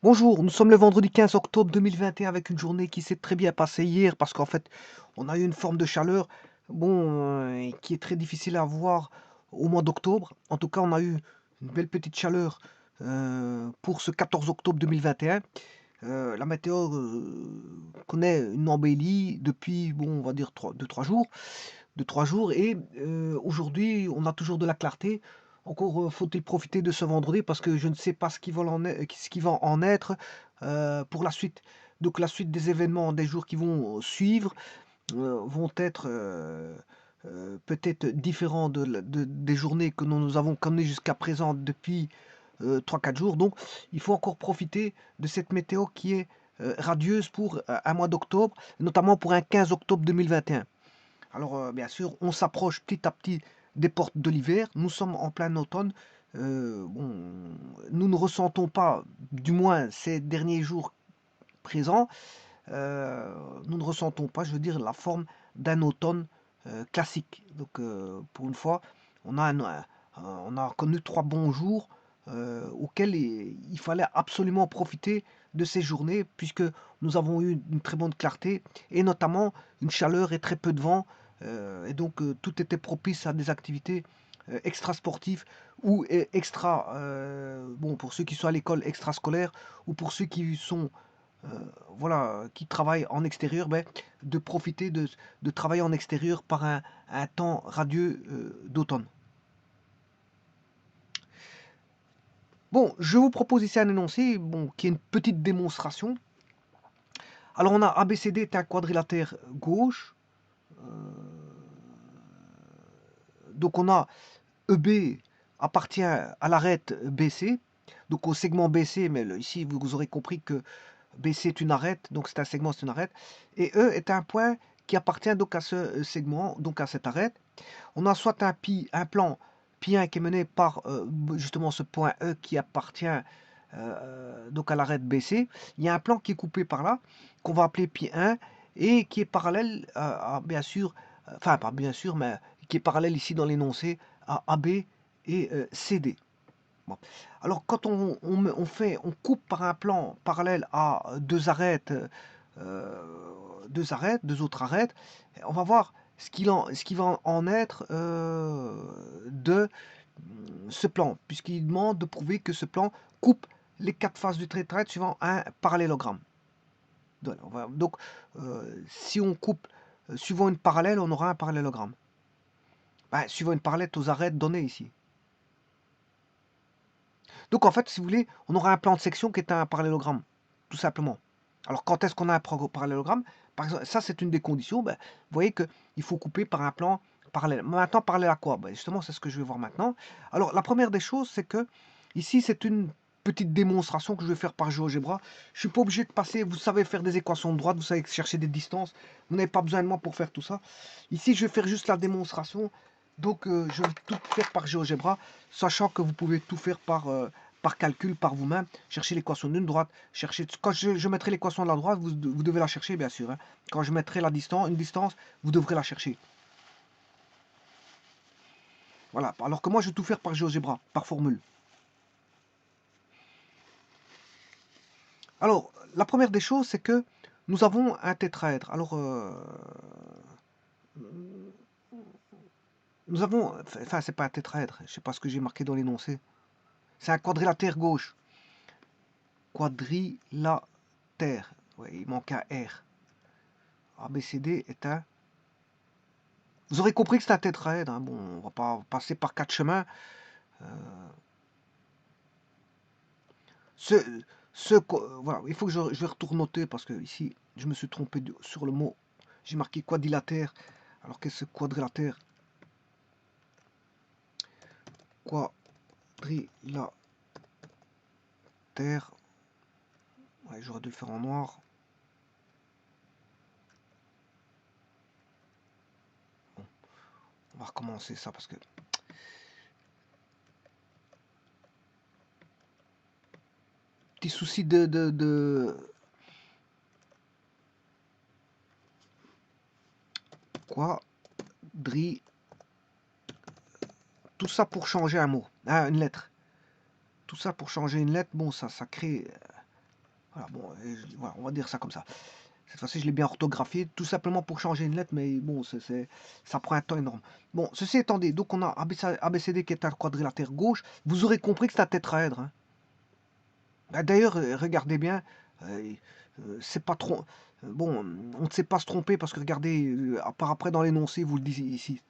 Bonjour, nous sommes le vendredi 15 octobre 2021 avec une journée qui s'est très bien passée hier parce qu'en fait, on a eu une forme de chaleur, qui est très difficile à voir au mois d'octobre. En tout cas, on a eu une belle petite chaleur pour ce 14 octobre 2021. La météo connaît une embellie depuis, bon, on va dire 2-3 jours, 2-3 jours, et aujourd'hui, on a toujours de la clarté. Encore faut-il profiter de ce vendredi parce que je ne sais pas ce qui va en être pour la suite. Donc la suite des événements des jours qui vont suivre vont être peut-être différents des journées que nous avons connues jusqu'à présent depuis 3-4 jours. Donc il faut encore profiter de cette météo qui est radieuse pour un mois d'octobre, notamment pour un 15 octobre 2021. Alors, bien sûr, on s'approche petit à petit des portes de l'hiver. Nous sommes en plein automne. Bon, nous ne ressentons pas, du moins ces derniers jours présents, euh, nous ne ressentons pas, je veux dire, la forme d'un automne classique. Donc, pour une fois, on a, on a connu 3 bons jours auxquels il fallait absolument profiter de ces journées, puisque nous avons eu une très bonne clarté et notamment une chaleur et très peu de vent. Et donc, tout était propice à des activités extra sportives ou extra, bon, pour ceux qui sont à l'école extrascolaire ou pour ceux qui sont voilà, qui travaillent en extérieur, ben, de profiter de travailler en extérieur par un temps radieux d'automne. Bon, je vous propose ici un énoncé bon, qui est une petite démonstration. Alors on a ABCD est un quadrilatère gauche. Donc on a EB appartient à l'arête BC, donc au segment BC, mais ici vous aurez compris que BC est une arête, donc c'est un segment, c'est une arête. Et E est un point qui appartient donc à ce segment, donc à cette arête. On a soit un plan pi1 qui est mené par justement ce point E qui appartient donc à l'arête BC. Il y a un plan qui est coupé par là, qu'on va appeler pi1, et qui est parallèle bien sûr, enfin pas bien sûr, mais qui est parallèle ici dans l'énoncé à AB et CD. Bon. Alors quand on coupe par un plan parallèle à deux autres arêtes, on va voir ce qui va en être de ce plan, puisqu'il demande de prouver que ce plan coupe les 4 faces du trait de traite suivant un parallélogramme. Donc, si on coupe suivant une parallèle, on aura un parallélogramme. Ben, suivant une parallèle aux arêtes données ici. Donc en fait, si vous voulez, on aura un plan de section qui est un parallélogramme, tout simplement. Alors quand est-ce qu'on a un parallélogramme? Par exemple, ça c'est une des conditions. Ben, vous voyez qu'il faut couper par un plan parallèle. Maintenant, parallèle à quoi? Ben, justement, c'est ce que je vais voir maintenant. Alors la première des choses, c'est que ici c'est une petite démonstration que je vais faire par GeoGebra. Je ne suis pas obligé de passer, vous savez faire des équations de droite, vous savez chercher des distances, vous n'avez pas besoin de moi pour faire tout ça. Ici, je vais faire juste la démonstration. Donc je vais tout faire par GeoGebra, sachant que vous pouvez tout faire par calcul, par vous-même. Chercher l'équation d'une droite. Quand je mettrai l'équation de la droite, vous devez la chercher, bien sûr. Hein. Quand je mettrai une distance, vous devrez la chercher. Voilà. Alors que moi, je vais tout faire par GeoGebra, par formule. Alors, la première des choses, c'est que nous avons un tétraèdre. Alors, nous avons... Enfin, c'est pas un tétraèdre. Je sais pas ce que j'ai marqué dans l'énoncé. C'est un quadrilatère gauche. Quadrilatère. Ouais, il manque un R. ABCD est un... Vous aurez compris que c'est un tétraèdre. Hein. Bon, on va pas passer par 4 chemins. Euh, ce, voilà, il faut que je vais retournoter parce que ici, je me suis trompé sur le mot. J'ai marqué quadrilatère. Alors qu'est-ce que quadrilatère? Quadrilatère. Ouais, j'aurais dû le faire en noir. Bon, on va recommencer ça parce que... Petit souci de... Quadri... Tout ça pour changer un mot. Ah, une lettre. Tout ça pour changer une lettre. Bon, ça crée Voilà, bon, voilà, on va dire ça comme ça. Cette fois-ci, je l'ai bien orthographié, tout simplement pour changer une lettre, mais bon, ça prend un temps énorme. Bon, ceci étant dit, donc on a ABCD qui est un quadrilatère gauche. Vous aurez compris que c'est un tétraèdre, hein. Ah, d'ailleurs, regardez bien, euh, c'est pas trop. Bon, on ne sait pas se tromper parce que regardez, par après dans l'énoncé, vous le dites ici.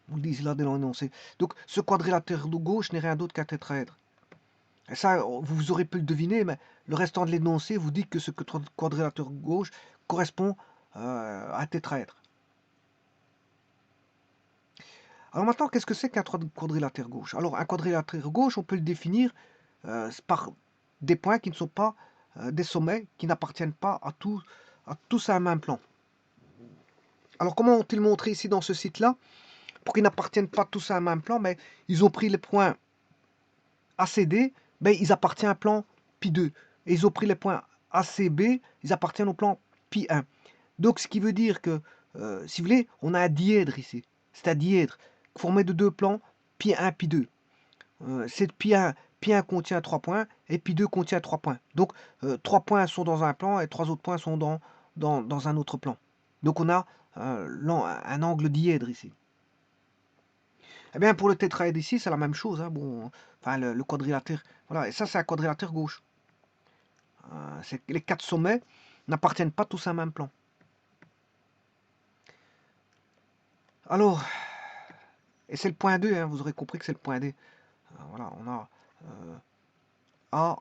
Vous le dites là dans l'énoncé. Donc, ce quadrilatère de gauche n'est rien d'autre qu'un tétraèdre. Et ça, vous aurez pu le deviner, mais le restant de l'énoncé vous dit que ce quadrilatère gauche correspond à un tétraèdre. Alors maintenant, qu'est-ce que c'est qu'un quadrilatère gauche? Alors, un quadrilatère gauche, on peut le définir par des points qui ne sont pas des sommets, qui n'appartiennent pas à tous à un même plan. Alors, comment ont-ils montré ici dans ce site-là? Pour qu'ils n'appartiennent pas tous à un même plan, mais ils ont pris les points ACD, ben, ils appartiennent à un plan pi2. Et ils ont pris les points ACB, ils appartiennent au plan pi1. Donc, ce qui veut dire que, si vous voulez, on a un dièdre ici. C'est un dièdre formé de deux plans pi1, pi2. C'est pi1 contient 3 points et pi2 contient 3 points. Donc, 3 points sont dans un plan et 3 autres points sont dans un autre plan. Donc, on a un angle dièdre ici. Eh bien, pour le tétraèdre ici, c'est la même chose, hein. Bon, enfin, le quadrilatère. Voilà, et ça, c'est un quadrilatère gauche. Les 4 sommets n'appartiennent pas tous à un même plan. Alors, et c'est le point 2, hein, vous aurez compris que c'est le point D. Voilà, on a A,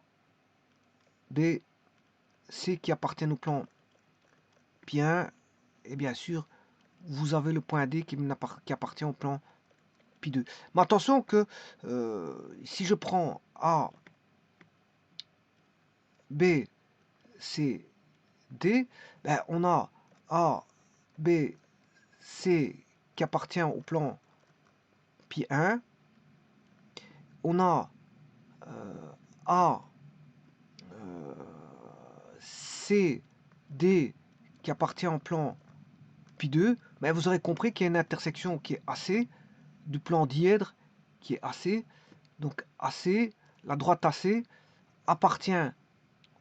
B, C qui appartiennent au plan pi1, et bien sûr, vous avez le point D qui appartient au plan pi2. Mais attention que si je prends A, B, C, D, ben, on a A, B, C qui appartient au plan pi1, on a A, C, D qui appartient au plan pi2, mais vous aurez compris qu'il y a une intersection qui est AC, du plan dièdre qui est AC. Donc AC, la droite AC appartient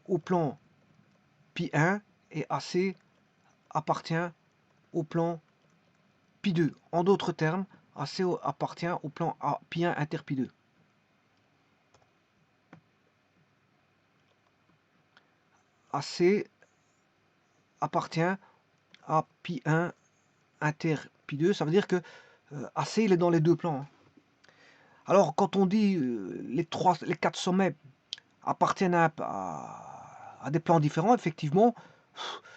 au plan pi1 et AC appartient au plan pi2. En d'autres termes, AC appartient au plan pi1 inter pi2. AC appartient à pi1 inter pi2. Ça veut dire que AC il est dans les deux plans, hein. Alors quand on dit les 4 sommets appartiennent à des plans différents, effectivement,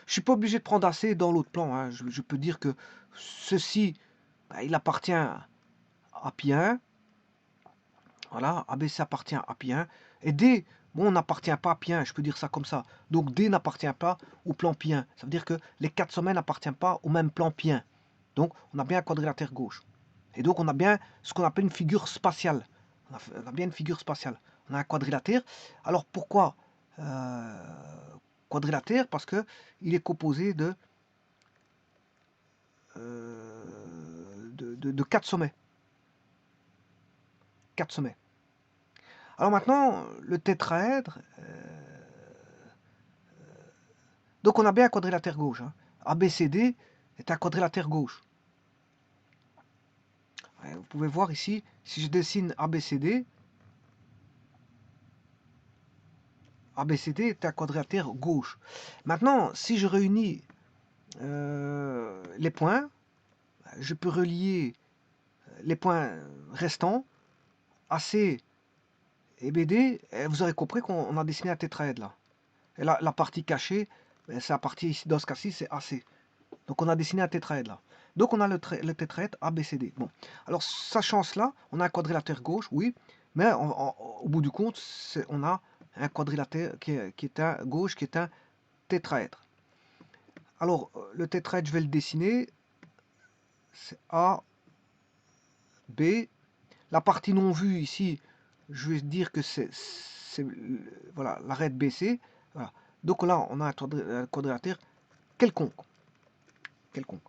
je suis pas obligé de prendre AC dans l'autre plan, hein. Je peux dire que ceci, ben, il appartient à pi1, voilà, ABC appartient à pi1, et D, bon, n'appartient pas à pi1, je peux dire ça comme ça. Donc D n'appartient pas au plan pi1. Ça veut dire que les 4 sommets n'appartiennent pas au même plan pi1. Donc on a bien un quadrilatère gauche. Et donc on a bien ce qu'on appelle une figure spatiale. On a bien une figure spatiale. On a un quadrilatère. Alors pourquoi quadrilatère? Parce que il est composé de 4 sommets. 4 sommets. Alors maintenant, le tétraèdre, donc on a bien un quadrilatère gauche, hein. ABCD est un quadrilatère gauche. Vous pouvez voir ici, si je dessine ABCD, ABCD est un quadrilatère gauche. Maintenant, si je réunis les points, je peux relier les points restants, AC et BD, et vous aurez compris qu'on a dessiné un tétraèdre là. Et là, la partie cachée, c'est la partie ici, dans ce cas-ci, c'est AC. Donc on a dessiné un tétraèdre là. Donc on a le tétraèdre ABCD. Bon, alors sachant cela, on a un quadrilatère gauche, oui, mais au bout du compte, on a un quadrilatère qui est un gauche, qui est un tétraèdre. Alors le tétraèdre, je vais le dessiner. C'est A, B. La partie non vue ici, je vais dire que c'est voilà, l'arête BC. Voilà. Donc là, on a un quadrilatère quelconque. quelconque.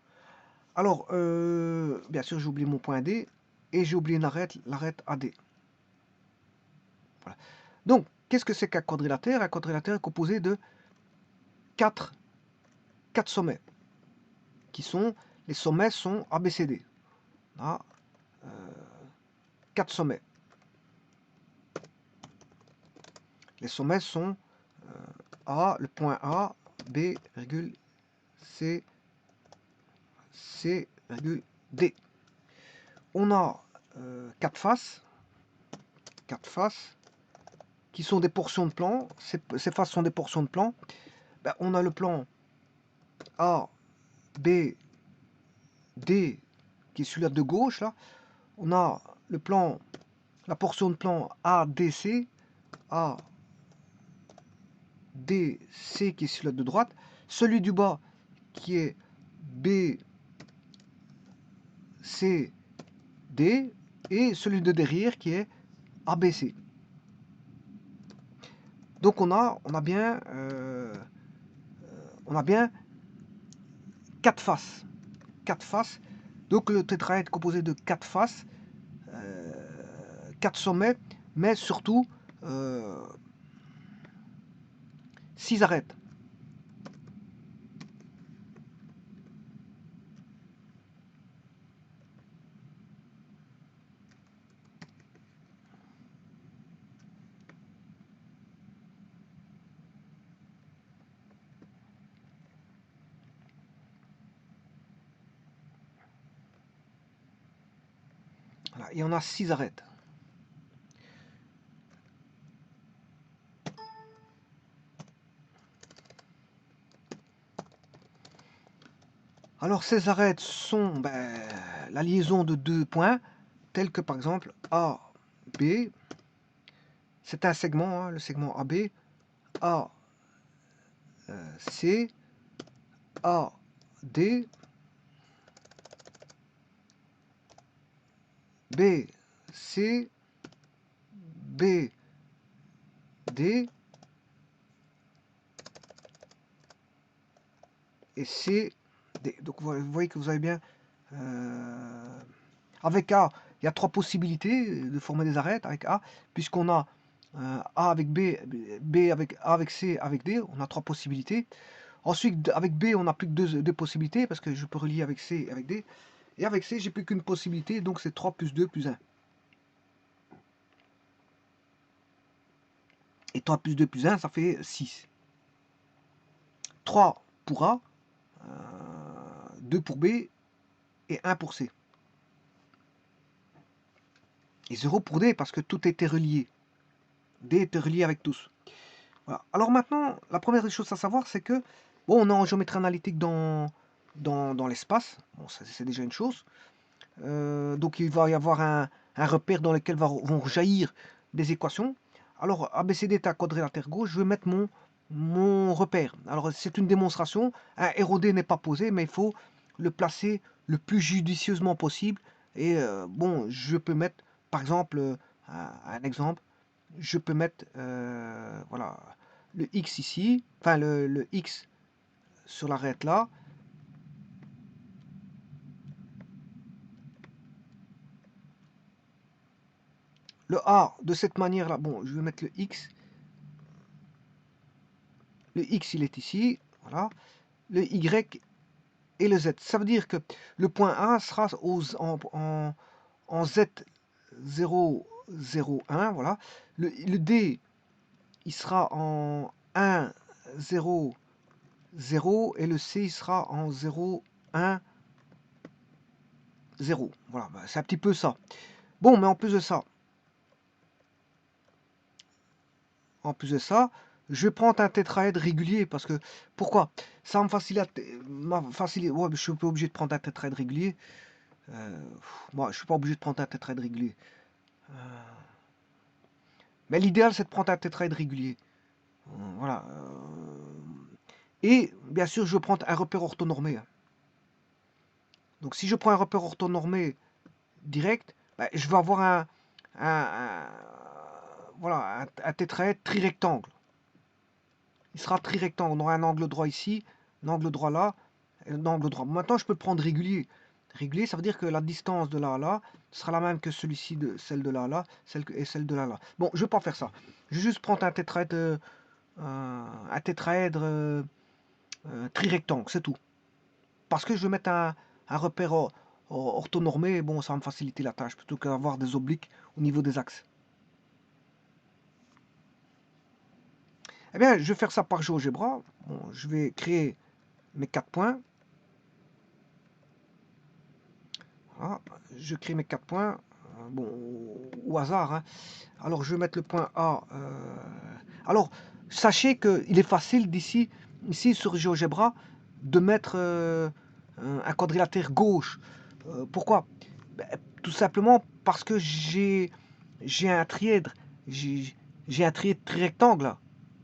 Alors, bien sûr, j'ai oublié mon point D et j'ai oublié l'arête AD. Voilà. Donc, qu'est-ce que c'est qu'un quadrilatère? Un quadrilatère est composé de 4 sommets, qui sont, les sommets sont ABCD. On a 4 sommets. Les sommets sont A, le point A, B, virgule, C, C, virgule, D. On a 4 faces, qui sont des portions de plan. Ces faces sont des portions de plan. Ben, on a le plan A, B, D, qui est celui-là de gauche, là. On a le plan, la portion de plan ADC, A, D, C, qui est celui-là de droite. Celui du bas, qui est B, C, D, et celui de derrière, qui est ABC. Donc on a bien 4 faces. 4 faces. Donc le tétraèdre est composé de 4 faces, 4 sommets, mais surtout 6 arêtes. Voilà, et on a 6 arêtes. Alors ces arêtes sont la liaison de 2 points, tels que par exemple A, B, c'est un segment, hein, le segment AB, A, C, A, D, B, C, B, D, et C, D. Donc vous voyez que vous avez bien... avec A, il y a 3 possibilités de former des arêtes avec A, puisqu'on a A avec B, B avec A avec C, avec D, on a 3 possibilités. Ensuite, avec B, on n'a plus que 2 possibilités, parce que je peux relier avec C et avec D. Et avec C, j'ai plus qu'une possibilité, donc c'est 3 plus 2 plus 1. Et 3 plus 2 plus 1, ça fait 6. 3 pour A, 2 pour B et 1 pour C. Et 0 pour D, parce que tout était relié. D était relié avec tous. Voilà. Alors maintenant, la première des choses à savoir, c'est que, bon, on est en géométrie analytique dans l'espace. Bon, c'est déjà une chose. Donc il va y avoir un repère dans lequel vont jaillir des équations. Alors ABCD est un quadrilatère gauche, je vais mettre mon repère. Alors c'est une démonstration, un ROD n'est pas posé, mais il faut le placer le plus judicieusement possible. Et bon, je peux mettre, par exemple, un exemple, je peux mettre voilà, le X ici, enfin le X sur l'arête là. Le A de cette manière là, bon, je vais mettre le X. Le X il est ici, voilà. Le Y et le Z. Ça veut dire que le point A sera en Z0, 0, 1, voilà. Le D, il sera en 1, 0, 0, et le C, il sera en 0, 1, 0. Voilà, c'est un petit peu ça. Bon, mais en plus de ça, je vais prendre un tétraèdre régulier, parce que, pourquoi? Ça me facilite, ouais, je suis pas obligé de prendre un tétraèdre régulier. Moi, je suis pas obligé de prendre un tétraèdre régulier. Mais l'idéal, c'est de prendre un tétraèdre régulier. Voilà. Et, bien sûr, je vais prendre un repère orthonormé. Donc, si je prends un repère orthonormé direct, je vais avoir voilà, un tétraèdre trirectangle. Il sera trirectangle. On aura un angle droit ici, un angle droit là, et un angle droit. Maintenant, je peux le prendre régulier. Régulier, ça veut dire que la distance de là à là sera la même que celui-ci, de celle de là à là, et celle de là à là. Bon, je vais pas faire ça. Je vais juste prendre un tétraèdre trirectangle, c'est tout. Parce que je vais mettre un repère orthonormé, bon, ça va me faciliter la tâche, plutôt qu'avoir des obliques au niveau des axes. Eh bien, je vais faire ça par GeoGebra. Bon, je vais créer mes 4 points. Voilà, je crée mes 4 points. Bon, au hasard, hein. Alors, je vais mettre le point A. Alors, sachez qu'il est facile d'ici, ici sur GeoGebra, de mettre un quadrilatère gauche. Pourquoi? Ben, tout simplement parce que j'ai un trièdre. J'ai un trièdre trirectangle là,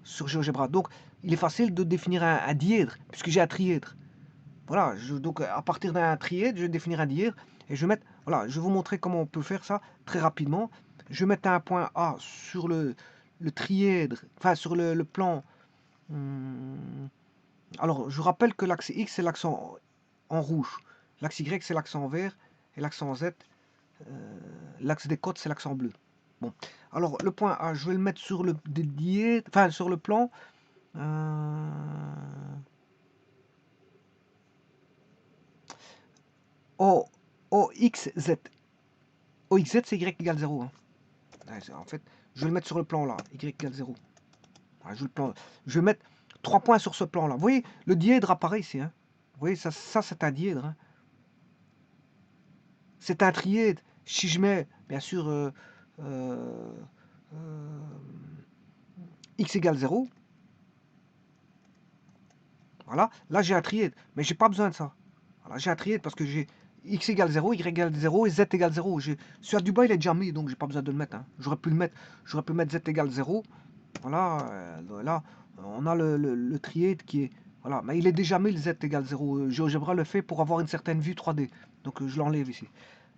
sur GeoGebra. Donc, il est facile de définir un dièdre, puisque j'ai un trièdre. Voilà, donc à partir d'un trièdre, je vais définir un dièdre et je vais mettre, voilà, je vais vous montrer comment on peut faire ça très rapidement. Je vais mettre un point A sur le trièdre, enfin sur le plan. Alors, je rappelle que l'axe X, c'est l'axe en rouge. L'axe Y, c'est l'axe en vert. Et l'axe en Z, l'axe des côtes, c'est l'axe en bleu. Bon, alors le point A, je vais le mettre sur le dièdre, enfin sur le plan. O, OXZ. OXZ, c'est Y égale 0. Hein. En fait, je vais le mettre sur le plan là, Y égale 0. Voilà, je vais mettre 3 points sur ce plan là. Vous voyez, le dièdre apparaît ici. Hein. Vous voyez, ça c'est un dièdre. Hein. C'est un trièdre. Si je mets, bien sûr, euh, X égale 0, voilà, là j'ai un trièdre. Mais j'ai pas besoin de ça. Voilà, j'ai un trièdre parce que j'ai X égale 0, Y égale 0 et Z égale 0. Celui du bas, il est déjà mis, donc j'ai pas besoin de le mettre. Hein. J'aurais pu mettre Z égale 0. Voilà, là, on a le trièdre qui est... Voilà, mais il est déjà mis le Z égale 0. GeoGebra le fait pour avoir une certaine vue 3D. Donc je l'enlève ici.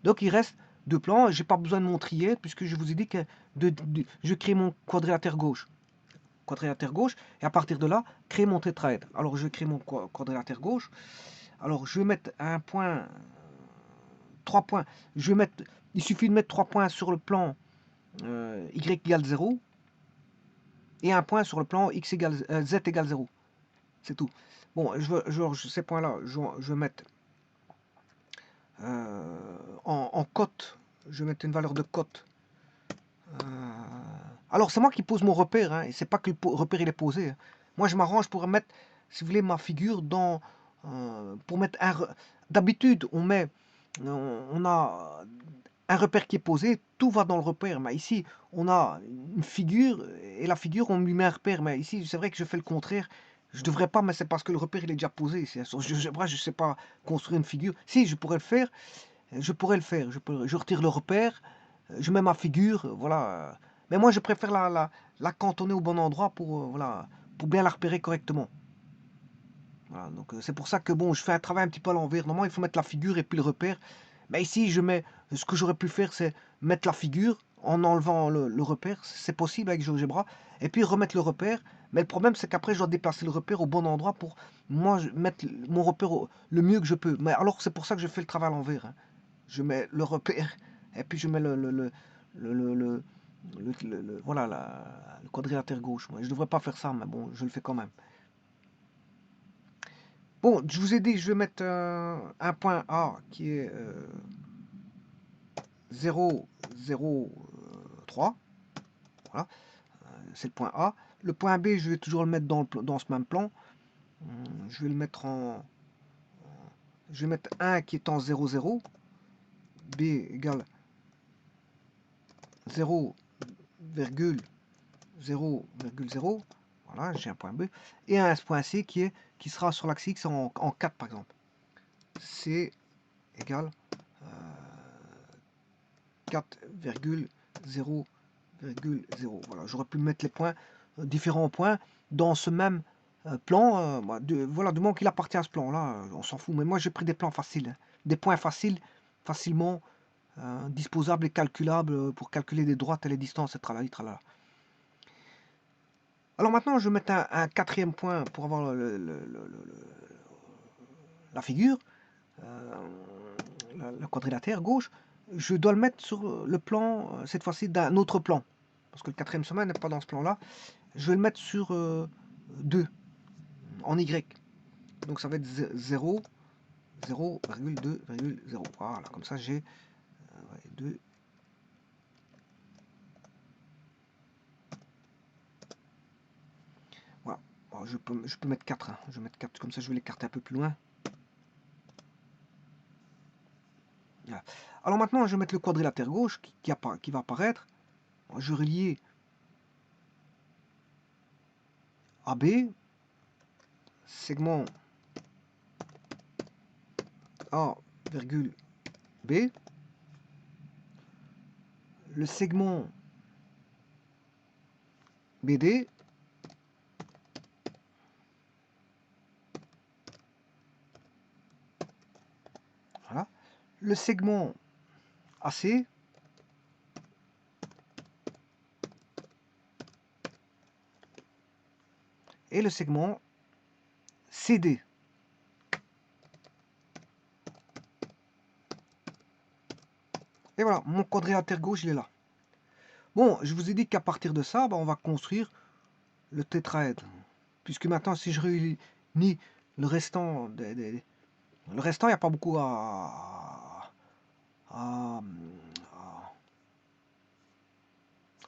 Donc il reste deux plans. J'ai pas besoin de mon trièdre puisque je vous ai dit que je crée mon quadrilatère gauche. Quadrilatère gauche. Et à partir de là, créer mon tétraèdre. Alors je crée mon quadrilatère gauche. Alors je vais mettre un point, 3 points. Il suffit de mettre 3 points sur le plan Y égale 0 et un point sur le plan Z égale 0. C'est tout. Bon, ces points-là, je vais mettre en cote. Je vais mettre une valeur de cote. Alors, c'est moi qui pose mon repère. Hein, et c'est pas que le repère il est posé. Hein. Moi, je m'arrange pour mettre, si vous voulez, ma figure dans... pour mettre un... D'habitude, on a un repère qui est posé, tout va dans le repère. Mais ici, on a une figure, et la figure, on lui met un repère. Mais ici, c'est vrai que je fais le contraire. Je devrais pas, mais c'est parce que le repère, il est déjà posé. Je sais pas construire une figure. Si, je pourrais le faire. Je pourrais le faire. Je retire le repère, je mets ma figure, voilà. Mais moi, je préfère la cantonner au bon endroit voilà, pour bien la repérer correctement. Voilà, donc c'est pour ça que bon, je fais un travail un petit peu à l'envers. Normalement, il faut mettre la figure et puis le repère. Mais ici, ce que j'aurais pu faire, c'est mettre la figure en enlevant le repère. C'est possible avec GeoGebra. Et puis remettre le repère. Mais le problème, c'est qu'après, je dois déplacer le repère au bon endroit pour moi mettre mon repère le mieux que je peux. Mais alors, c'est pour ça que je fais le travail à l'envers. Hein. Je mets le repère et puis je mets voilà, le quadrilatère gauche. Moi, je devrais pas faire ça, mais bon, je le fais quand même. Bon, je vous ai dit, je vais mettre un point A qui est 0, 0, 3. Voilà, c'est le point A. Le point B, je vais toujours le mettre dans ce même plan. Je vais le mettre en... Je vais mettre 1 qui est en 0, 0. B égale 0,0,0. Voilà, j'ai un point B. Et un point C qui sera sur l'axe X en 4 par exemple. C égale 4,0,0. Voilà, j'aurais pu mettre les points, différents points, dans ce même plan. Voilà, du moment qu'il appartient à ce plan-là, on s'en fout. Mais moi, j'ai pris des plans faciles. Hein. Des points faciles, facilement disposables et calculables pour calculer des droites et les distances, et tralala, tralala. Alors maintenant, je vais mettre un quatrième point pour avoir la figure. le quadrilatère gauche, je dois le mettre sur le plan, cette fois-ci, d'un autre plan. Parce que le quatrième sommet n'est pas dans ce plan-là. Je vais le mettre sur 2, en Y. Donc ça va être 0, 0,2,0. Voilà, comme ça j'ai 2. Voilà. Bon, je peux mettre 4. Hein. Je vais mettre 4, comme ça je vais l'écarter un peu plus loin. Voilà. Alors maintenant, je vais mettre le quadrilatère gauche qui va apparaître. Je vais relier AB, segment A, virgule B, le segment BD, voilà, le segment AC, et le segment CD. Et voilà, mon quadrilatère gauche, il est là. Bon, je vous ai dit qu'à partir de ça, on va construire le tétraèdre. Puisque maintenant, si je réunis le restant, le restant, il n'y a pas beaucoup à,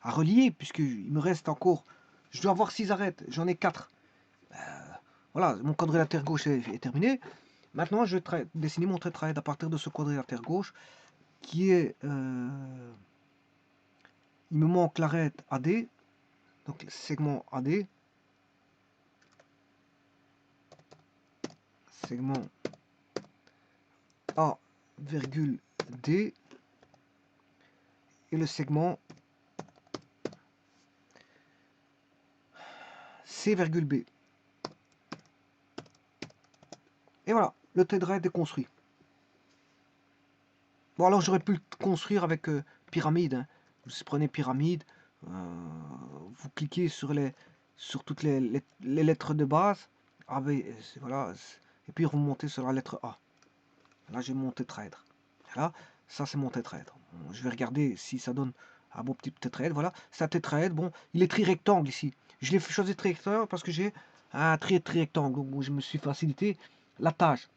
relier, puisqu'il me reste encore... Je dois avoir 6 arêtes, j'en ai 4. Voilà, mon quadrilatère gauche est terminé. Maintenant, je vais dessiner mon tétraèdre à partir de ce quadrilatère gauche, qui est... il me manque l'arête AD, donc le segment AD, segment A, virgule D, et le segment C, virgule B. Et voilà, le tétraèdre est construit. Bon, alors j'aurais pu le construire avec pyramide. Hein. Vous prenez pyramide, vous cliquez sur toutes les lettres de base, voilà, et puis vous montez sur la lettre A. Là, j'ai mon tétraèdre. Voilà, ça c'est mon tétraèdre. Bon, je vais regarder si ça donne un beau petit tétraèdre. Voilà, c'est un tétraèdre. Bon, il est tri-rectangle ici. Je l'ai choisi tri-rectangle parce que j'ai un tri-rectangle. Donc, je me suis facilité la tâche.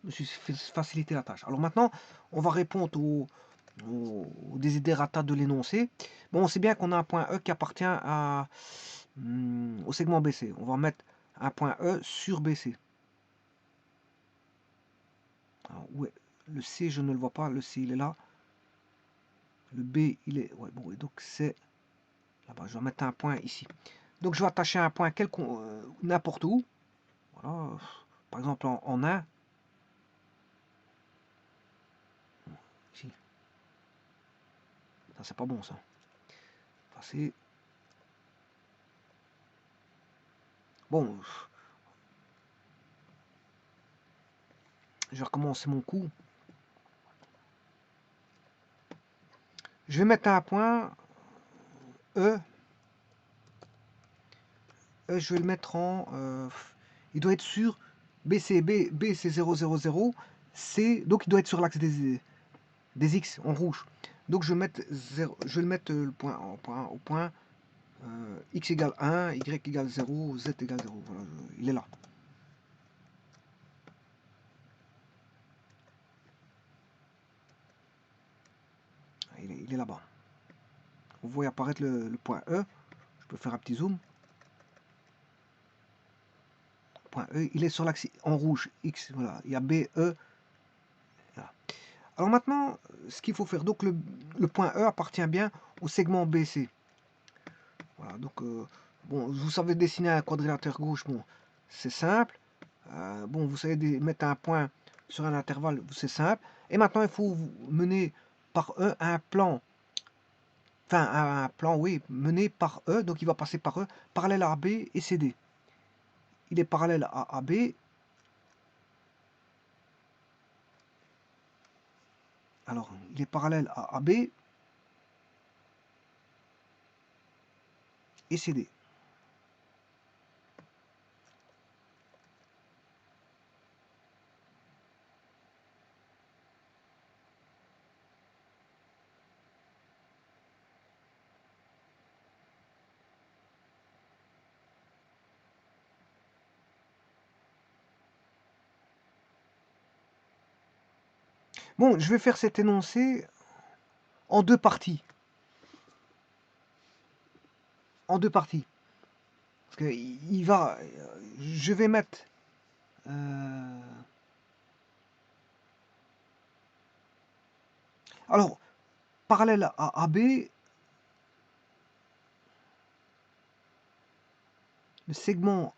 Je me suis facilité la tâche. Alors maintenant, on va répondre au desiderata de l'énoncé. Bon, on sait bien qu'on a un point E qui appartient au segment BC. On va mettre un point E sur BC. Alors, ouais, le C, je ne le vois pas. Le C, il est là. Le B, il est... Ouais, bon, donc c'est... Là-bas, je vais mettre un point ici. Donc, je vais attacher un point n'importe où. Voilà. Par exemple, en 1. Ici. Ça, c'est pas bon, ça. Passer. Bon. Je vais recommencer mon coup. Je vais mettre un point E. Je vais le mettre en... il doit être sur BC. B c'est 0, 0, 0. C, donc il doit être sur l'axe des X en rouge. Donc je vais mettre 0, je vais le mettre le point au point X égale 1, Y égale 0, Z égale 0. Voilà, il est là. Il est là-bas. Vous voyez apparaître le point E. Je peux faire un petit zoom. Point E, il est sur l'axe en rouge, X. Voilà, il y a B, E. Voilà. Alors maintenant, ce qu'il faut faire, donc le point E appartient bien au segment BC. Voilà, donc bon, vous savez dessiner un quadrilatère gauche, bon, c'est simple. Bon, vous savez mettre un point sur un intervalle, c'est simple. Et maintenant, il faut mener par E un plan. Enfin, un plan, oui, mené par E, donc il va passer par E, parallèle à AB et CD. Il est parallèle à AB. Alors, il est parallèle à AB et CD. Bon, je vais faire cet énoncé en deux parties. En deux parties. Parce que il va... Je vais mettre... alors, parallèle à AB, le segment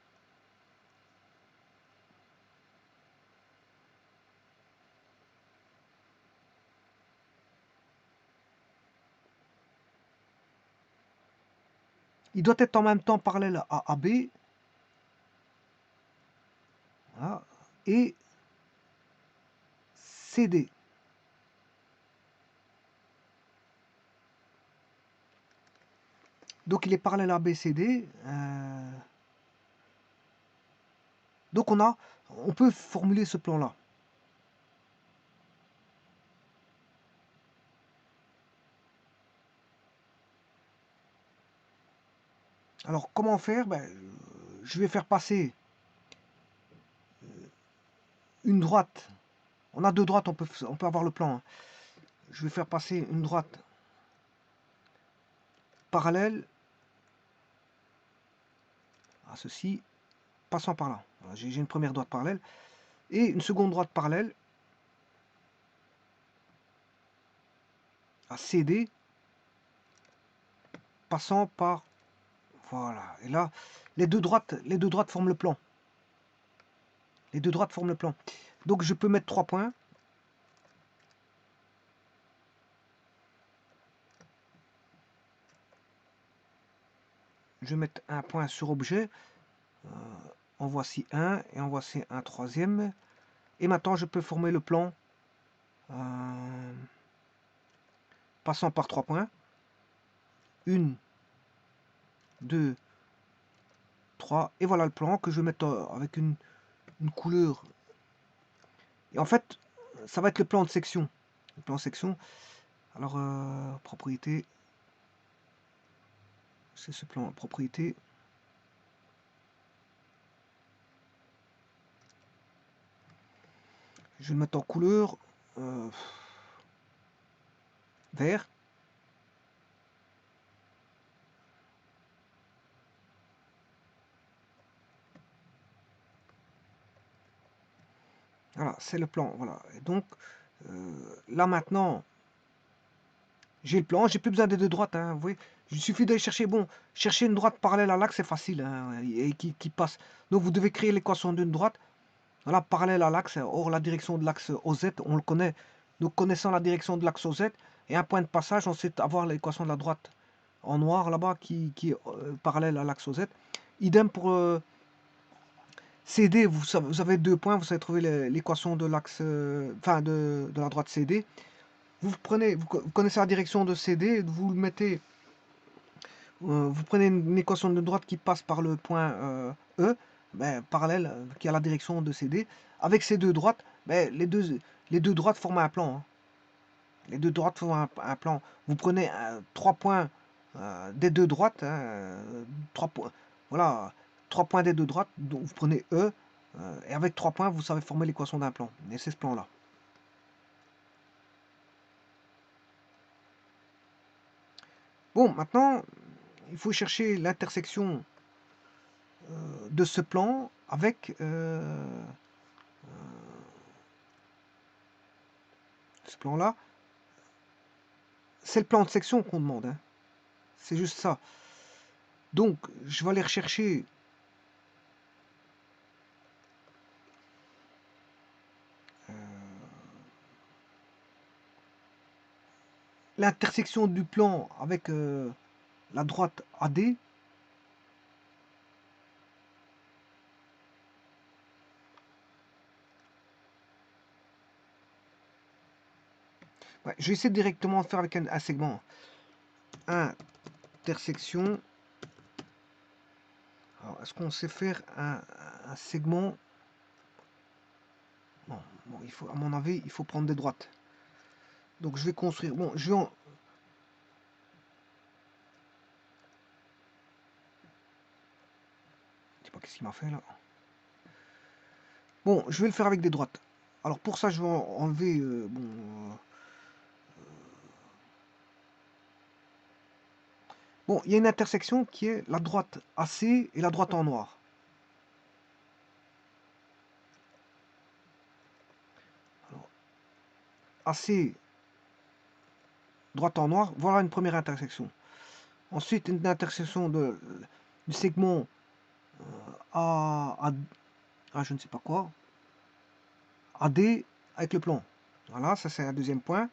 il doit être en même temps parallèle à AB, voilà, et CD. Donc il est parallèle à BCD. Donc on peut formuler ce plan-là. Alors comment faire? Je vais faire passer une droite. On a deux droites, on peut avoir le plan, hein. Je vais faire passer une droite parallèle à ceci, passant par là. Voilà, j'ai une première droite parallèle et une seconde droite parallèle à CD, passant par... Voilà. Et là, les deux droites forment le plan. Les deux droites forment le plan. Donc je peux mettre 3 points. Je vais mettre un point sur objet. En voici un et en voici un troisième. Et maintenant je peux former le plan passant par 3 points. 1, 2, 3. Et voilà le plan que je vais mettre avec une couleur. Et en fait, ça va être le plan de section. Le plan de section. Alors, propriété. C'est ce plan propriété. Je vais le mettre en couleur vert. Voilà, c'est le plan. Voilà. Et donc, là maintenant, j'ai le plan. J'ai plus besoin des deux droites, hein, vous voyez. Il suffit d'aller chercher. Bon, chercher une droite parallèle à l'axe, c'est facile, hein, et qui passe. Donc, vous devez créer l'équation d'une droite. Voilà, parallèle à l'axe. Or, la direction de l'axe OZ, on le connaît. Donc, connaissant la direction de l'axe OZ et un point de passage, on sait avoir l'équation de la droite en noir là-bas qui est parallèle à l'axe OZ. Idem pour CD, vous avez deux points, vous savez trouver l'équation de l'axe, enfin de la droite CD. Vous connaissez la direction de CD, vous le mettez, vous prenez une équation de droite qui passe par le point E, parallèle, qui a la direction de CD. Avec ces deux droites, les deux droites forment un plan, hein. Les deux droites forment un plan. Vous prenez 3 points des deux droites, hein, 3 points, voilà, 3 points des deux droites, donc vous prenez E, et avec 3 points, vous savez former l'équation d'un plan. Et c'est ce plan-là. Bon, maintenant, il faut chercher l'intersection de ce plan avec ce plan-là. C'est le plan de section qu'on demande, hein. C'est juste ça. Donc, je vais aller rechercher l'intersection du plan avec la droite AD. Ouais, je vais essayer directement de faire avec un segment. Intersection. Alors, est-ce qu'on sait faire un segment? Non, bon, il faut, à mon avis, il faut prendre des droites. Donc je vais construire. Bon, je vais en... Je sais pas qu'est-ce qu'il m'a fait là. Bon, je vais le faire avec des droites. Alors pour ça, je vais enlever bon, il y a une intersection qui est la droite AC et la droite en noir. Alors, AC, droite en noir, voilà une première intersection. Ensuite, une intersection du segment à je ne sais pas quoi, AD avec le plan. Voilà, ça c'est un deuxième point.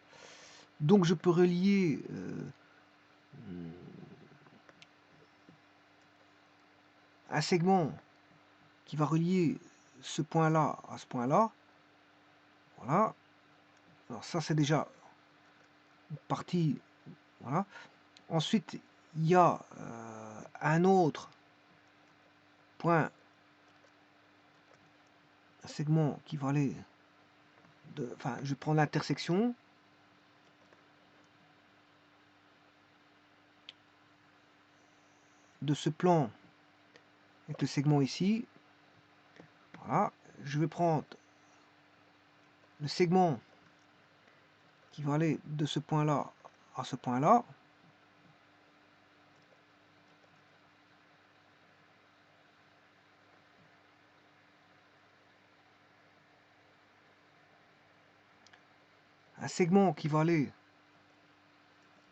Donc je peux relier un segment qui va relier ce point-là à ce point-là. Voilà. Alors ça c'est déjà une partie. Voilà. Ensuite, il y a un autre point, un segment qui va aller enfin, je prends l'intersection. De ce plan avec le segment ici. Voilà. Je vais prendre le segment qui va aller de ce point-là à ce point-là. Un segment qui va aller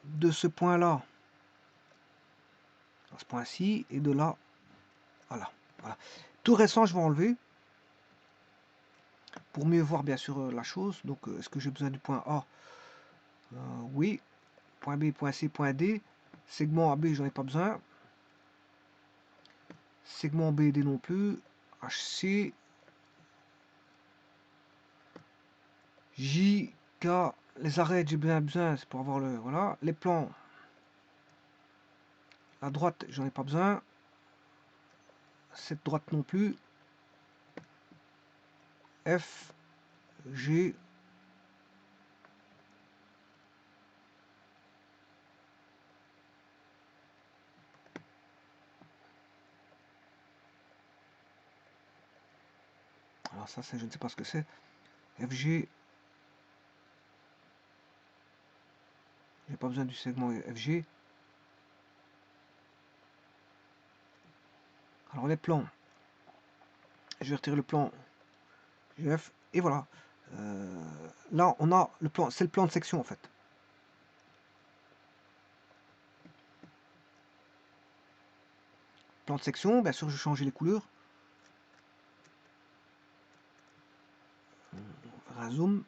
de ce point-là à ce point-ci et de là à là. Voilà. Tout récent, je vais enlever pour mieux voir bien sûr la chose. Donc, est-ce que j'ai besoin du point A? Oui. Point B, point C, point D. Segment AB, j'en ai pas besoin. Segment BD non plus. HC. J, K. Les arrêts, j'ai bien besoin, c'est pour avoir le. Voilà. Les plans. La droite, j'en ai pas besoin. Cette droite non plus. F, G. Alors ça, je ne sais pas ce que c'est. FG. J'ai pas besoin du segment FG. Alors les plans. Je vais retirer le plan GF. Et voilà. Là, on a le plan. C'est le plan de section en fait. Plan de section, bien sûr, je vais changer les couleurs. On va faire un zoom.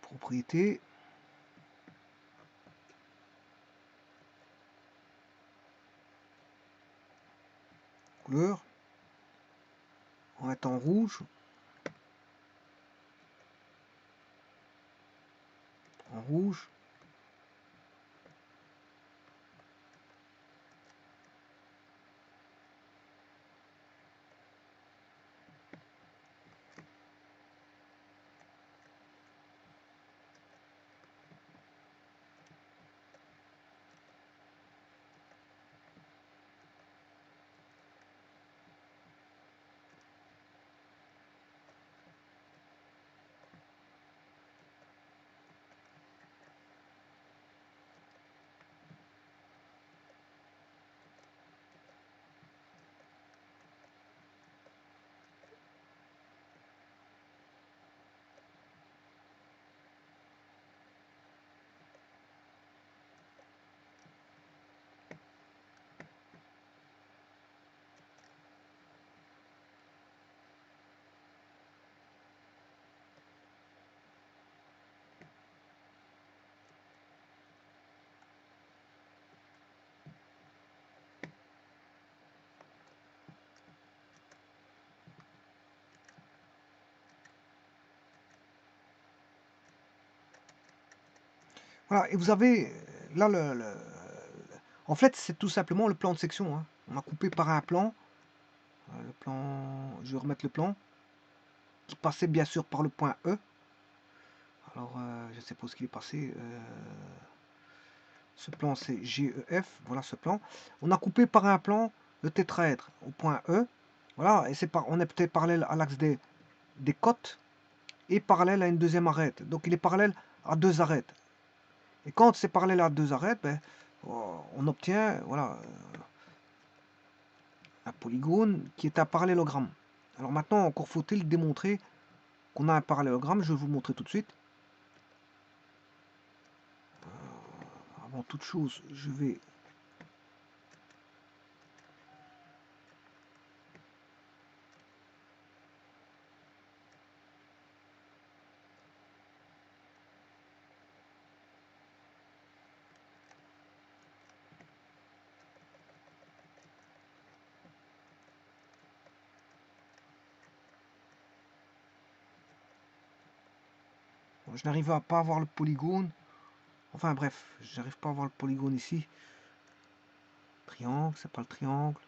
Propriété. Couleur. On va être en rouge. En rouge. Voilà, et vous avez là en fait, c'est tout simplement le plan de section. Hein. On a coupé par un plan. Le plan. Je vais remettre le plan. Qui passait bien sûr par le point E. Alors, je suppose qu'il est passé. Ce plan, c'est GEF. Voilà ce plan. On a coupé par un plan le tétraèdre au point E. Voilà, et on est peut-être parallèle à l'axe des côtes et parallèle à une deuxième arête. Donc il est parallèle à deux arêtes. Et quand c'est parallèle à deux arêtes, ben, on obtient voilà, un polygone qui est un parallélogramme. Alors maintenant, encore faut-il démontrer qu'on a un parallélogramme. Je vais vous montrer tout de suite. Avant toute chose, je vais je n'arrive pas à voir le polygone. Enfin bref, j'arrive pas à voir le polygone ici. Triangle, c'est pas le triangle.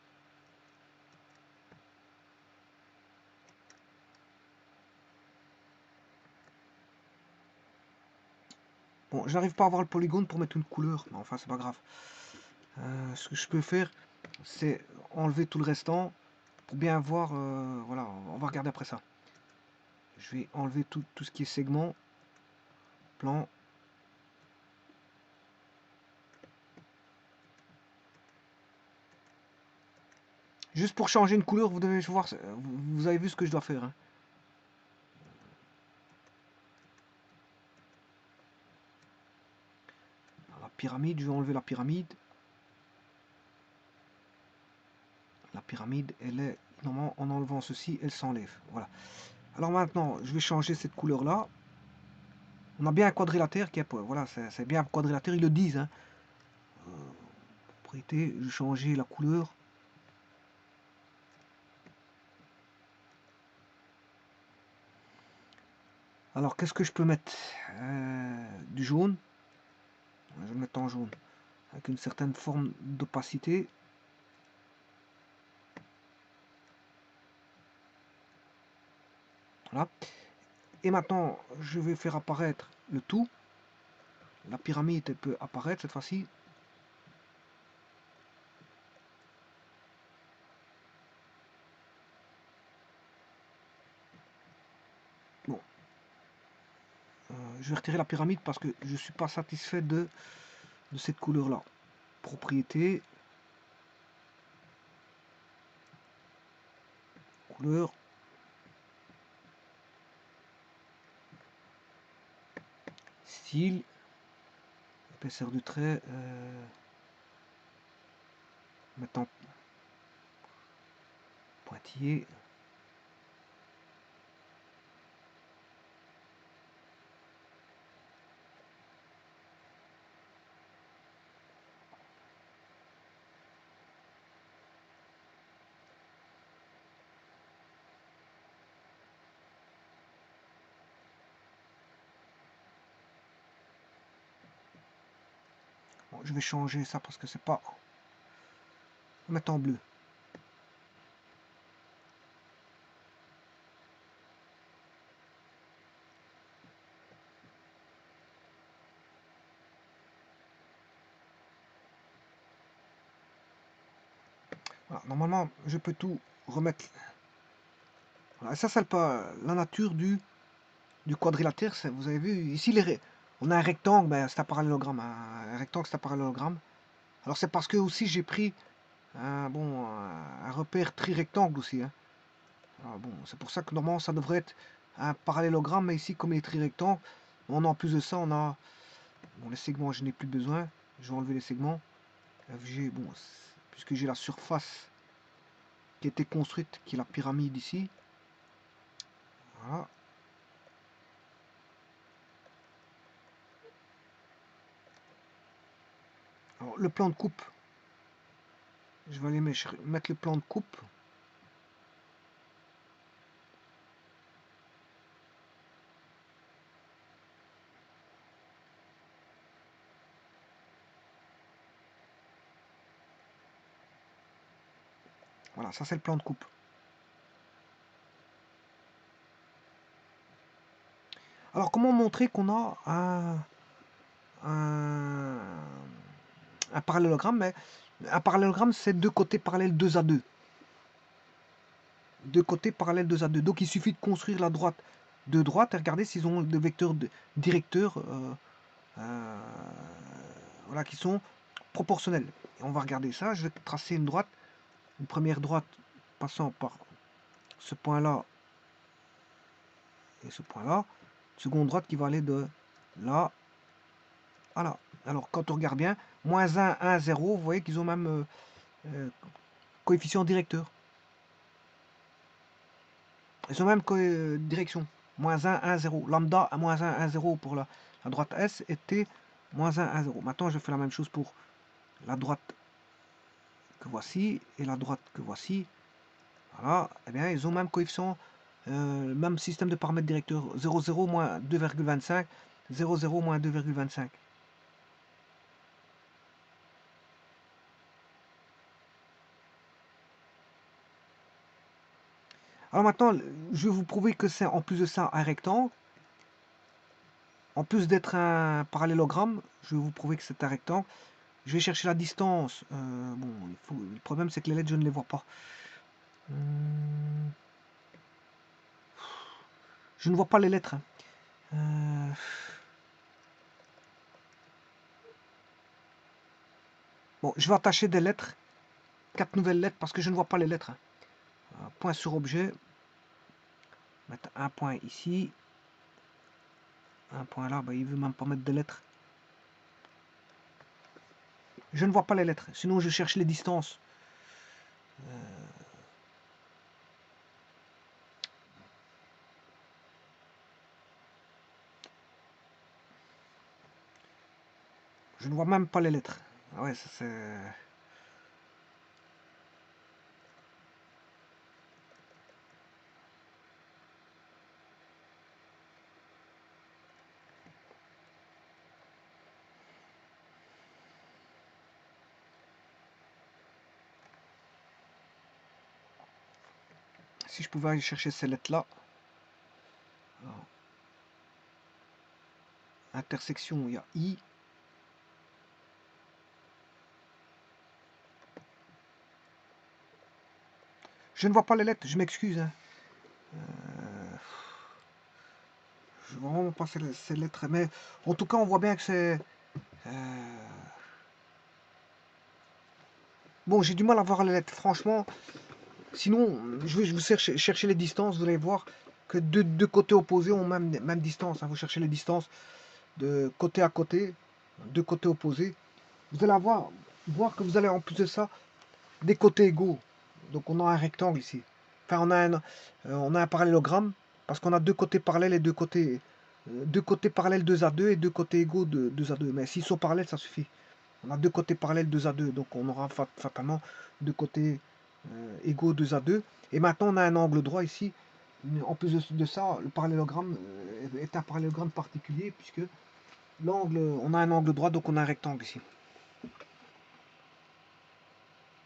Bon, j'arrive pas à voir le polygone pour mettre une couleur. Mais enfin, c'est pas grave. Ce que je peux faire, c'est enlever tout le restant pour bien voir. Voilà, on va regarder après ça. Je vais enlever tout ce qui est segment, plan. Juste pour changer une couleur, vous devez voir. Vous avez vu ce que je dois faire. Hein. La pyramide, je vais enlever la pyramide. La pyramide, elle est, normalement, en enlevant ceci, elle s'enlève. Voilà. Alors maintenant, je vais changer cette couleur-là. On a bien un quadrilatère qui est, voilà, c'est bien un quadrilatère, ils le disent. Hein. Propriété, je vais changer la couleur. Alors, qu'est-ce que je peux mettre du jaune. Je vais le mettre en jaune, avec une certaine forme d'opacité. Voilà. Et maintenant, je vais faire apparaître le tout. La pyramide peut apparaître cette fois-ci. Bon. Je vais retirer la pyramide parce que je ne suis pas satisfait de cette couleur-là. Propriété. Couleur. Style. Épaisseur du trait. Maintenant. Pointillé. Bon, je vais changer ça parce que c'est pas... On va mettre en bleu. Voilà, normalement, je peux tout remettre. Voilà, ça, c'est pas la nature du quadrilatère. Vous avez vu, ici, on a un rectangle, ben, c'est un parallélogramme. Un rectangle, c'est un parallélogramme. Alors, c'est parce que aussi, j'ai pris un repère tri-rectangle aussi. Hein. Alors, bon, c'est pour ça que normalement, ça devrait être un parallélogramme, mais ici, comme il est tri-rectangle, en plus de ça, on a... Bon, les segments, je n'ai plus besoin. Je vais enlever les segments. Bon, puisque j'ai la surface qui a été construite, qui est la pyramide ici. Voilà. Alors, le plan de coupe, je vais aller mettre le plan de coupe. Voilà, ça c'est le plan de coupe. Alors, comment montrer qu'on a un un parallélogramme, mais un parallélogramme, c'est deux côtés parallèles 2 à 2. Deux côtés parallèles 2 à 2. Donc il suffit de construire la droite de droite et regarder s'ils ont des vecteurs directeurs voilà, qui sont proportionnels. Et on va regarder ça. Je vais tracer une droite, une première droite passant par ce point-là et ce point-là. Seconde droite qui va aller de là à là. Alors quand on regarde bien, moins 1, 1, 0, vous voyez qu'ils ont même coefficient directeur. Ils ont même direction. Moins 1, 1, 0. Lambda à moins 1, 1, 0 pour la droite S et T moins 1, 1, 0. Maintenant, je fais la même chose pour la droite que voici et la droite que voici. Voilà. Eh bien, ils ont même coefficient, même système de paramètres directeurs. 0, 0 moins 2,25. 0, 0 moins 2,25. Alors maintenant, je vais vous prouver que c'est en plus de ça un rectangle. En plus d'être un parallélogramme, je vais vous prouver que c'est un rectangle. Je vais chercher la distance. Bon, le problème c'est que les lettres, je ne les vois pas. Je ne vois pas les lettres. Bon, je vais attacher des lettres. 4 nouvelles lettres parce que je ne vois pas les lettres. Point sur objet. Mettre un point ici. Un point là. Bah, il veut même pas mettre de lettres. Je ne vois pas les lettres. Sinon, je cherche les distances. Je ne vois même pas les lettres. Ah ouais, ça c'est... Si je pouvais aller chercher ces lettres-là. Intersection, il y a I. Je ne vois pas les lettres, je m'excuse. Hein. Je ne vois vraiment pas ces lettres. Mais en tout cas, on voit bien que c'est... Bon, j'ai du mal à voir les lettres, franchement. Sinon, je vais vous chercher les distances. Vous allez voir que deux côtés opposés ont même distance. Hein. Vous cherchez les distances de côté à côté, deux côtés opposés. Vous allez voir que vous allez en plus de ça des côtés égaux. Donc on a un rectangle ici. Enfin, on a un parallélogramme parce qu'on a deux côtés parallèles et deux côtés parallèles 2 à 2 et deux côtés égaux de 2 à 2. Mais s'ils sont parallèles, ça suffit. On a deux côtés parallèles 2 à 2, donc on aura fatalement deux côtés égaux 2 à 2. Et maintenant, on a un angle droit ici. En plus de ça, le parallélogramme est un parallélogramme particulier puisque l'angle, on a un angle droit, donc on a un rectangle ici.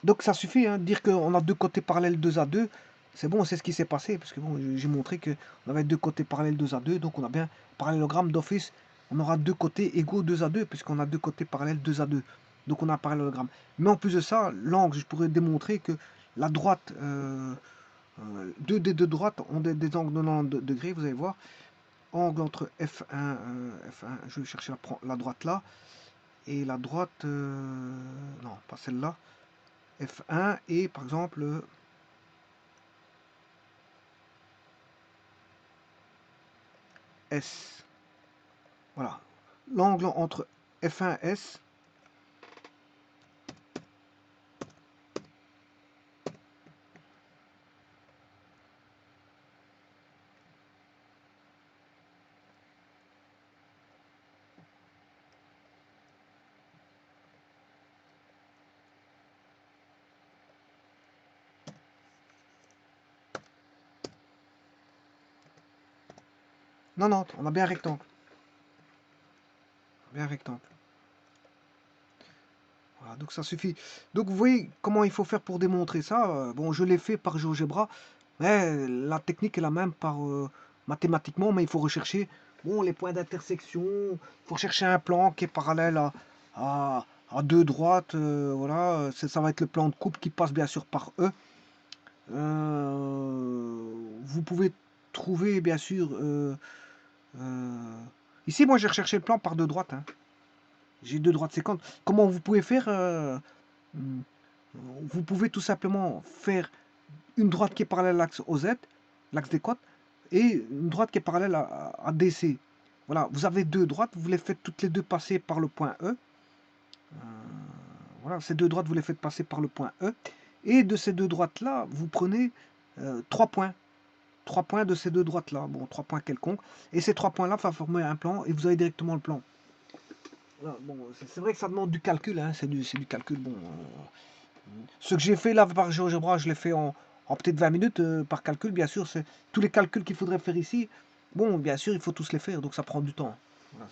Donc ça suffit, hein, de dire qu'on a deux côtés parallèles 2 à 2. C'est bon, c'est ce qui s'est passé, parce que bon, j'ai montré qu'on avait deux côtés parallèles 2 à 2, donc on a bien parallélogramme d'office. On aura deux côtés égaux 2 à 2, puisqu'on a deux côtés parallèles 2 à 2. Donc on a un parallélogramme. Mais en plus de ça, l'angle, je pourrais démontrer que la droite, deux des deux droites ont des angles de 90 degrés, vous allez voir. Angle entre F1, F1, je vais chercher la droite là, et la droite, non, pas celle-là, F1 et par exemple S. Voilà. L'angle entre F1 et S. Non, non, on a bien un rectangle. Bien un rectangle. Voilà, donc ça suffit. Donc vous voyez comment il faut faire pour démontrer ça. Bon, je l'ai fait par GeoGebra, mais la technique est la même par mathématiquement, mais il faut rechercher bon, les points d'intersection. Il faut rechercher un plan qui est parallèle à deux droites, voilà, ça va être le plan de coupe qui passe bien sûr par E. Vous pouvez trouver bien sûr, ici moi j'ai recherché le plan par deux droites, hein. J'ai deux droites séquentes. Comment vous pouvez faire, hmm, vous pouvez tout simplement faire une droite qui est parallèle à l'axe OZ, l'axe des côtes, et une droite qui est parallèle à DC. Voilà, vous avez deux droites, vous les faites toutes les deux passer par le point E. Voilà, ces deux droites, vous les faites passer par le point E. Et de ces deux droites-là, vous prenez 3 points. 3 points de ces deux droites-là. Bon, 3 points quelconques. Et ces 3 points-là vont former un plan et vous avez directement le plan. Voilà, bon, c'est vrai que ça demande du calcul, hein, c'est du calcul. Bon, ce que j'ai fait là par GeoGebra, je l'ai fait en peut-être 20 minutes par calcul, bien sûr. C'est tous les calculs qu'il faudrait faire ici. Bon, bien sûr, il faut tous les faire, donc ça prend du temps. Voilà,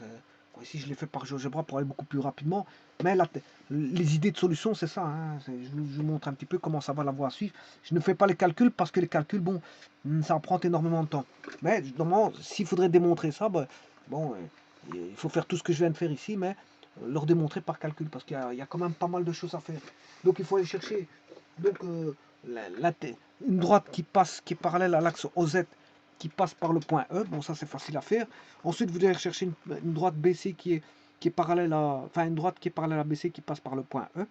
bon, ici, je l'ai fait par GeoGebra pour aller beaucoup plus rapidement. Mais là, les idées de solution, c'est ça, hein. Je vous montre un petit peu comment ça va la voie à suivre. Je ne fais pas les calculs parce que les calculs, bon, ça prend énormément de temps. Mais normalement, s'il faudrait démontrer ça, bah, bon, il faut faire tout ce que je viens de faire ici, mais leur démontrer par calcul parce qu'il y a quand même pas mal de choses à faire. Donc il faut aller chercher donc, une droite qui passe, qui est parallèle à l'axe OZ, qui passe par le point E. Bon, ça c'est facile à faire. Ensuite, vous allez chercher une droite BC qui est parallèle à, enfin une droite qui est parallèle à BC qui passe par le point E.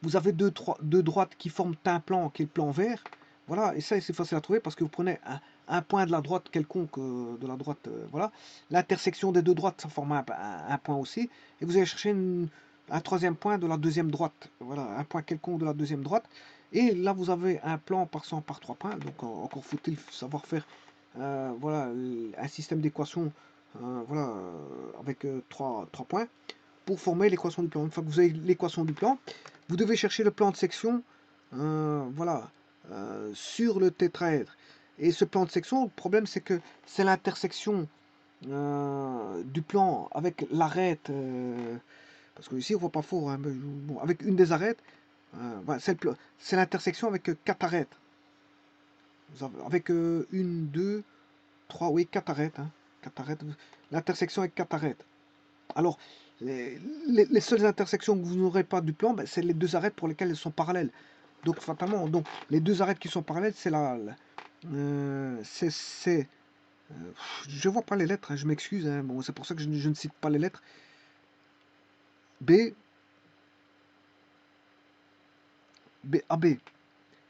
Vous avez deux droites qui forment un plan qui est le plan vert. Voilà, et ça c'est facile à trouver parce que vous prenez un point de la droite quelconque, de la droite, voilà. L'intersection des deux droites, ça forme un point aussi. Et vous allez chercher un troisième point de la deuxième droite. Voilà, un point quelconque de la deuxième droite. Et là, vous avez un plan par 100 par 3 points. Donc, encore faut-il savoir faire voilà, un système d'équations voilà, avec 3 points pour former l'équation du plan. Une fois que vous avez l'équation du plan, vous devez chercher le plan de section voilà, sur le tétraèdre. Et ce plan de section, le problème c'est que c'est l'intersection du plan avec l'arête, parce que ici on voit pas fort, hein, bon, avec une des arêtes, voilà, c'est l'intersection avec 4 arêtes. Avec une, deux, trois, oui, 4 arêtes. Hein, 4 arêtes. L'intersection avec 4 arêtes. Alors, les seules intersections que vous n'aurez pas du plan, ben, c'est les deux arêtes pour lesquelles elles sont parallèles. Donc, fatalement, donc, les deux arêtes qui sont parallèles, c'est je vois pas les lettres, hein, je m'excuse. Hein, bon, c'est pour ça que je ne cite pas les lettres. B, AB.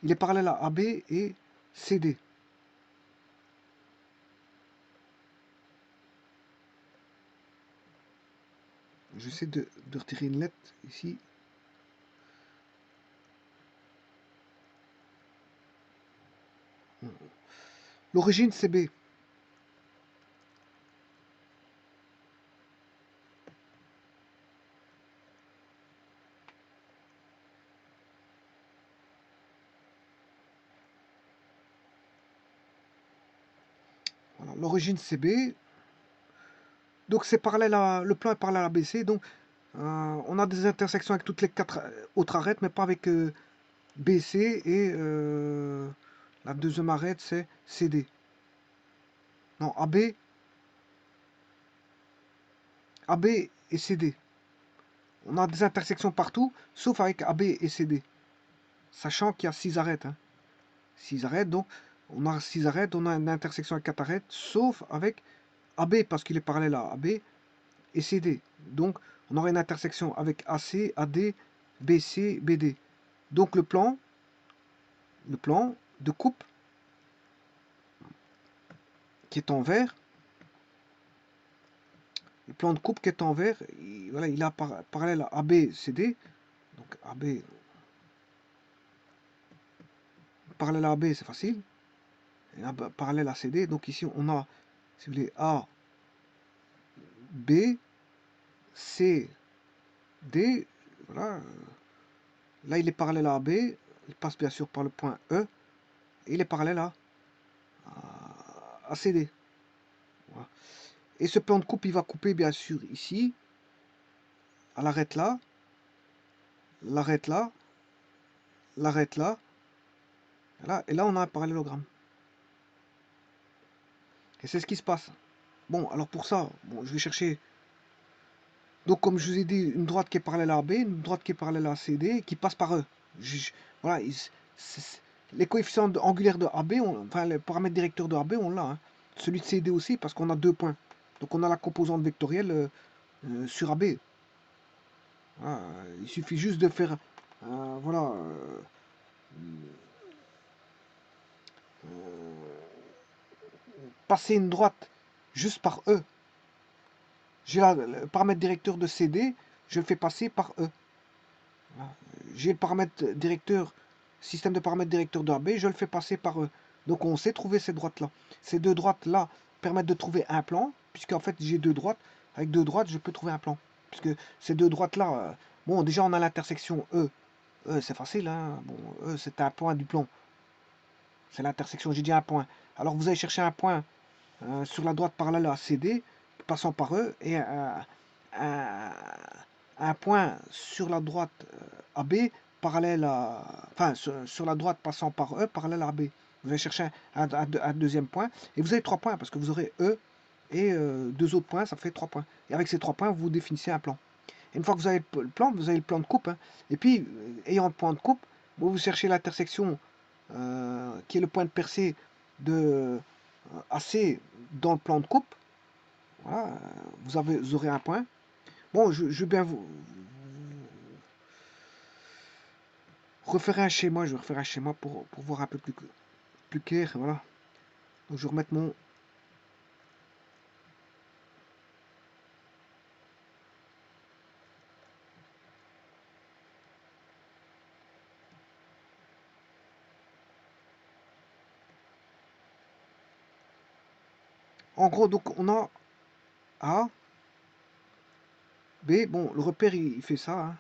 Il est parallèle à AB et CD. J'essaie de retirer une lettre ici. L'origine, c'est B. Voilà, l'origine, c'est B. Donc, c'est parallèle le plan est parallèle à BC. Donc, on a des intersections avec toutes les 4 autres arêtes, mais pas avec BC et la deuxième arête, c'est CD. Non, AB et CD. On a des intersections partout, sauf avec AB et CD. Sachant qu'il y a 6 arêtes. Hein. 6 arêtes, donc on a 6 arêtes, on a une intersection avec 4 arêtes, sauf avec AB, parce qu'il est parallèle à AB et CD. Donc, on aurait une intersection avec AC, AD, BC, BD. Donc, le plan de coupe qui est en vert, le plan de coupe qui est en vert, voilà, il a parallèle à AB, CD. Donc, AB, parallèle à AB, c'est facile. Et là, parallèle à CD. Donc, ici, on a, si vous voulez, A, B, C, D. Voilà. Là, il est parallèle à AB. Il passe bien sûr par le point E. Et il est parallèle à CD. Voilà. Et ce plan de coupe, il va couper bien sûr ici, à l'arête là, l'arête là, l'arête là. Voilà. Et là, on a un parallélogramme. Et c'est ce qui se passe. Bon, alors pour ça, bon, je vais chercher Donc, comme je vous ai dit, une droite qui est parallèle à AB, une droite qui est parallèle à CD, qui passe par E. Voilà, les coefficients angulaires de AB, enfin, les paramètres directeurs de AB, on l'a, hein. Celui de CD aussi, parce qu'on a 2 points. Donc, on a la composante vectorielle sur AB. Voilà, il suffit juste de faire, voilà, passer une droite juste par E. J'ai le paramètre directeur de CD, je le fais passer par E. Voilà. J'ai le paramètre directeur, système de paramètres directeur de AB, je le fais passer par E. Donc on sait trouver ces droites-là. Ces deux droites-là permettent de trouver un plan, puisqu'en fait j'ai deux droites. Avec deux droites, je peux trouver un plan. Puisque ces deux droites-là, bon, déjà on a l'intersection E. E, c'est facile, hein. Bon, E, c'est un point du plan. C'est l'intersection, j'ai dit un point. Alors vous allez chercher un point sur la droite parallèle à CD, passant par E, et un- un point sur la droite AB, parallèle à, enfin, sur la droite passant par E, parallèle à AB. Vous allez chercher un deuxième point, et vous avez 3 points, parce que vous aurez E et deux autres points, ça fait 3 points. Et avec ces 3 points, vous définissez un plan. Et une fois que vous avez le plan, vous avez le plan de coupe, hein. Et puis, ayant le point de coupe, vous cherchez l'intersection qui est le point de percée de AC dans le plan de coupe. Voilà, vous aurez un point. Bon, je vais bien vous refaire un schéma. Je vais refaire un schéma pour voir un peu plus clair. Voilà. Donc, je vais remettre mon. En gros, donc, on a A, B. Bon, le repère, il fait ça, hein.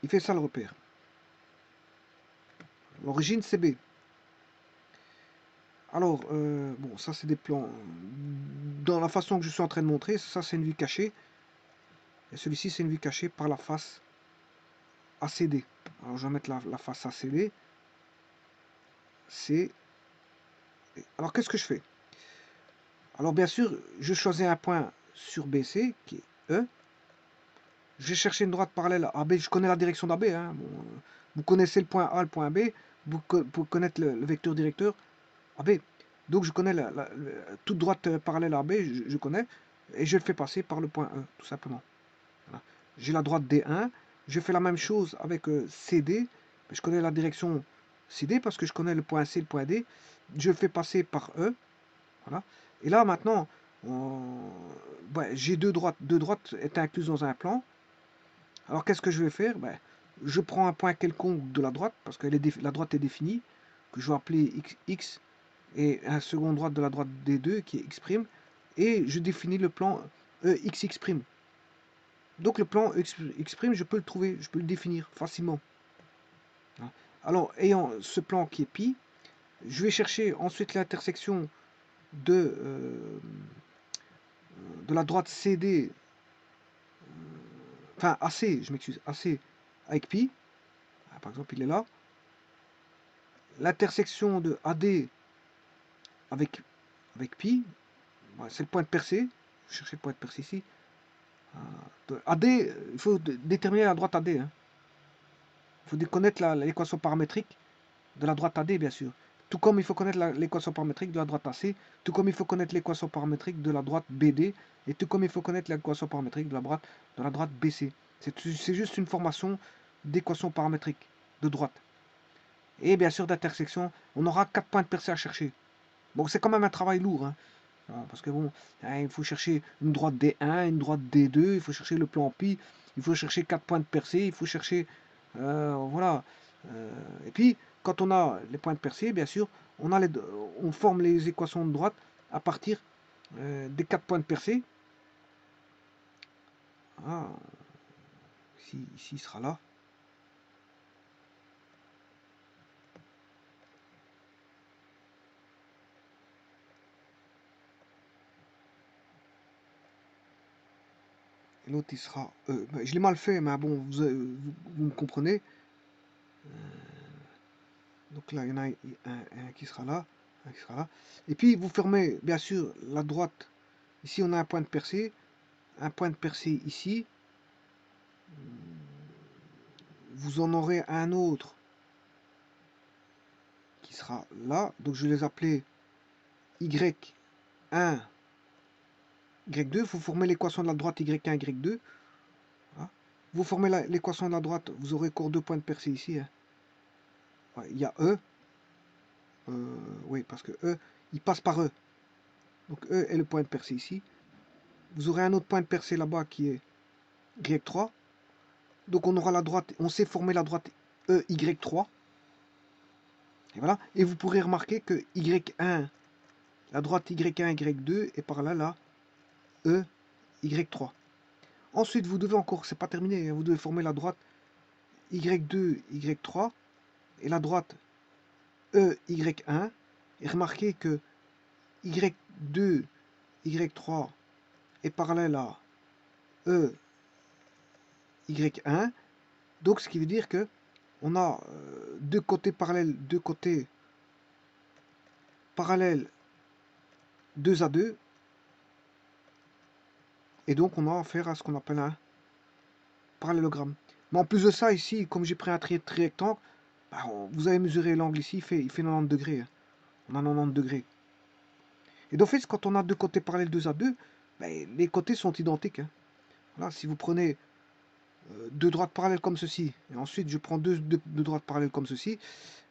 Il fait ça, le repère. L'origine, c'est B. Alors, bon, ça, c'est des plans. Dans la façon que je suis en train de montrer, ça, c'est une vue cachée. Et celui-ci, c'est une vue cachée par la face ACD. Alors, je vais mettre la face ACD. C'est. Alors, qu'est-ce que je fais? Alors, bien sûr, je choisis un point sur BC, qui est E. Je vais chercher une droite parallèle à AB. Je connais la direction d'AB, hein. Bon, vous connaissez le point A, le point B. Vous connaissez le vecteur directeur AB. Donc, je connais toute droite parallèle à AB, je connais. Et je le fais passer par le point E, tout simplement. Voilà. J'ai la droite D1. Je fais la même chose avec CD. Je connais la direction CD parce que je connais le point C, le point D. Je le fais passer par E. Voilà. Et là, maintenant, j'ai deux droites. Deux droites étaient incluses dans un plan. Alors, qu'est-ce que je vais faire? Je prends un point quelconque de la droite, parce que la droite est définie, que je vais appeler X, et un second droite de la droite D2, qui est X', et je définis le plan XX'. Donc, le plan X', je peux le trouver, je peux le définir facilement. Alors, ayant ce plan qui est pi, je vais chercher ensuite l'intersection de la droite CD, enfin AC, je m'excuse, AC avec pi, par exemple il est là, l'intersection de AD avec pi, c'est le point de percée, je cherche le point de percée ici, AD, il faut déterminer la droite AD, hein. Il faut connaître l'équation paramétrique de la droite AD bien sûr, tout comme il faut connaître l'équation paramétrique de la droite AC, tout comme il faut connaître l'équation paramétrique de la droite BD, et tout comme il faut connaître l'équation paramétrique de la droite BC. C'est juste une formation d'équation paramétrique de droite. Et bien sûr d'intersection, on aura 4 points de percée à chercher. Bon, c'est quand même un travail lourd, hein. Parce que bon, hein, il faut chercher une droite D1, une droite D2, il faut chercher le plan pi, il faut chercher 4 points de percée, il faut chercher. Voilà. Et puis, quand on a les points de percée, bien sûr, on forme les équations de droite à partir des 4 points de percée. Ah, ici il sera là. Et l'autre il sera. Je l'ai mal fait, mais bon, vous me comprenez. Donc là, il y en a un qui sera là, un qui sera là. Et puis vous fermez bien sûr la droite Ici, on a un point de percée ici. Vous en aurez un autre qui sera là. Donc, je vais les appeler Y1, Y2. Vous formez l'équation de la droite Y1, Y2. Voilà. Vous formez l'équation de la droite, vous aurez encore deux points de percée ici. Hein. Ouais, il y a E. Oui, parce que E, il passe par E. Donc E est le point de percée ici. Vous aurez un autre point de percée là-bas qui est Y3. Donc on aura la droite, on sait former la droite E, Y3. Et voilà. Et vous pourrez remarquer que Y1, la droite Y1, Y2 est par là, là, E, Y3. Ensuite, vous devez encore, c'est pas terminé, vous devez former la droite Y2, Y3 et la droite E, Y1. Et remarquez que Y2, Y3 est parallèle à E, Y1. Donc, ce qui veut dire que on a deux côtés parallèles 2 à 2. Et donc, on a affaire à ce qu'on appelle un parallélogramme. Mais en plus de ça, ici, comme j'ai pris un rectangle, bah, vous avez mesuré l'angle ici, il fait 90 degrés. Hein. On a 90 degrés. Et d'office, quand on a deux côtés parallèles 2 à 2, bah, les côtés sont identiques. Hein. Voilà, si vous prenez deux droites parallèles comme ceci, et ensuite je prends deux droites parallèles comme ceci,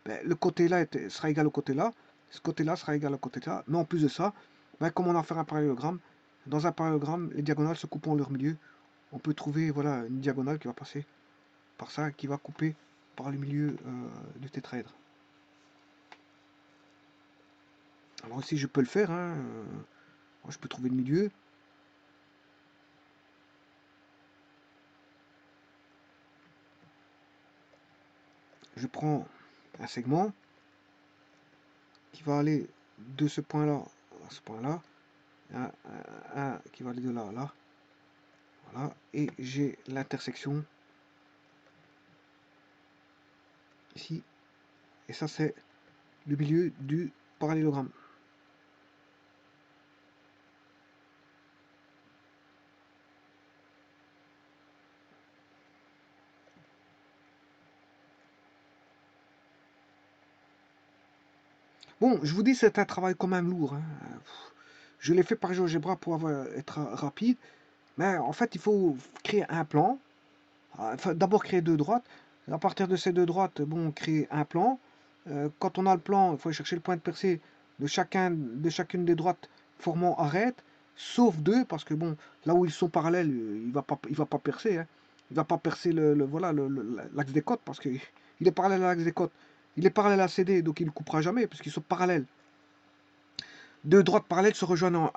ben, le côté là sera égal au côté là, ce côté là sera égal au côté là, mais en plus de ça, ben, comme on a fait un parallélogramme, dans un parallélogramme, les diagonales se coupent en leur milieu, on peut trouver voilà, une diagonale qui va passer par ça, qui va couper par le milieu du tétraèdre. Alors aussi je peux le faire, hein, je peux trouver le milieu. Je prends un segment qui va aller de ce point là à ce point là, un qui va aller de là à là, voilà, et j'ai l'intersection ici, et ça c'est le milieu du parallélogramme. Bon, je vous dis, c'est un travail quand même lourd. Hein. Je l'ai fait par GeoGebra pour être rapide, mais en fait, il faut créer un plan. Enfin, d'abord créer deux droites. À partir de ces deux droites, bon, créer un plan. Quand on a le plan, il faut chercher le point de percée de chacune des droites formant arête, sauf deux, parce que bon, là où ils sont parallèles, il va pas percer. Hein. Il va pas percer voilà, l'axe des côtes, parce qu'il est parallèle à l'axe des côtes. Il est parallèle à CD, donc il ne coupera jamais, puisqu'ils sont parallèles. Deux droites parallèles se rejoignent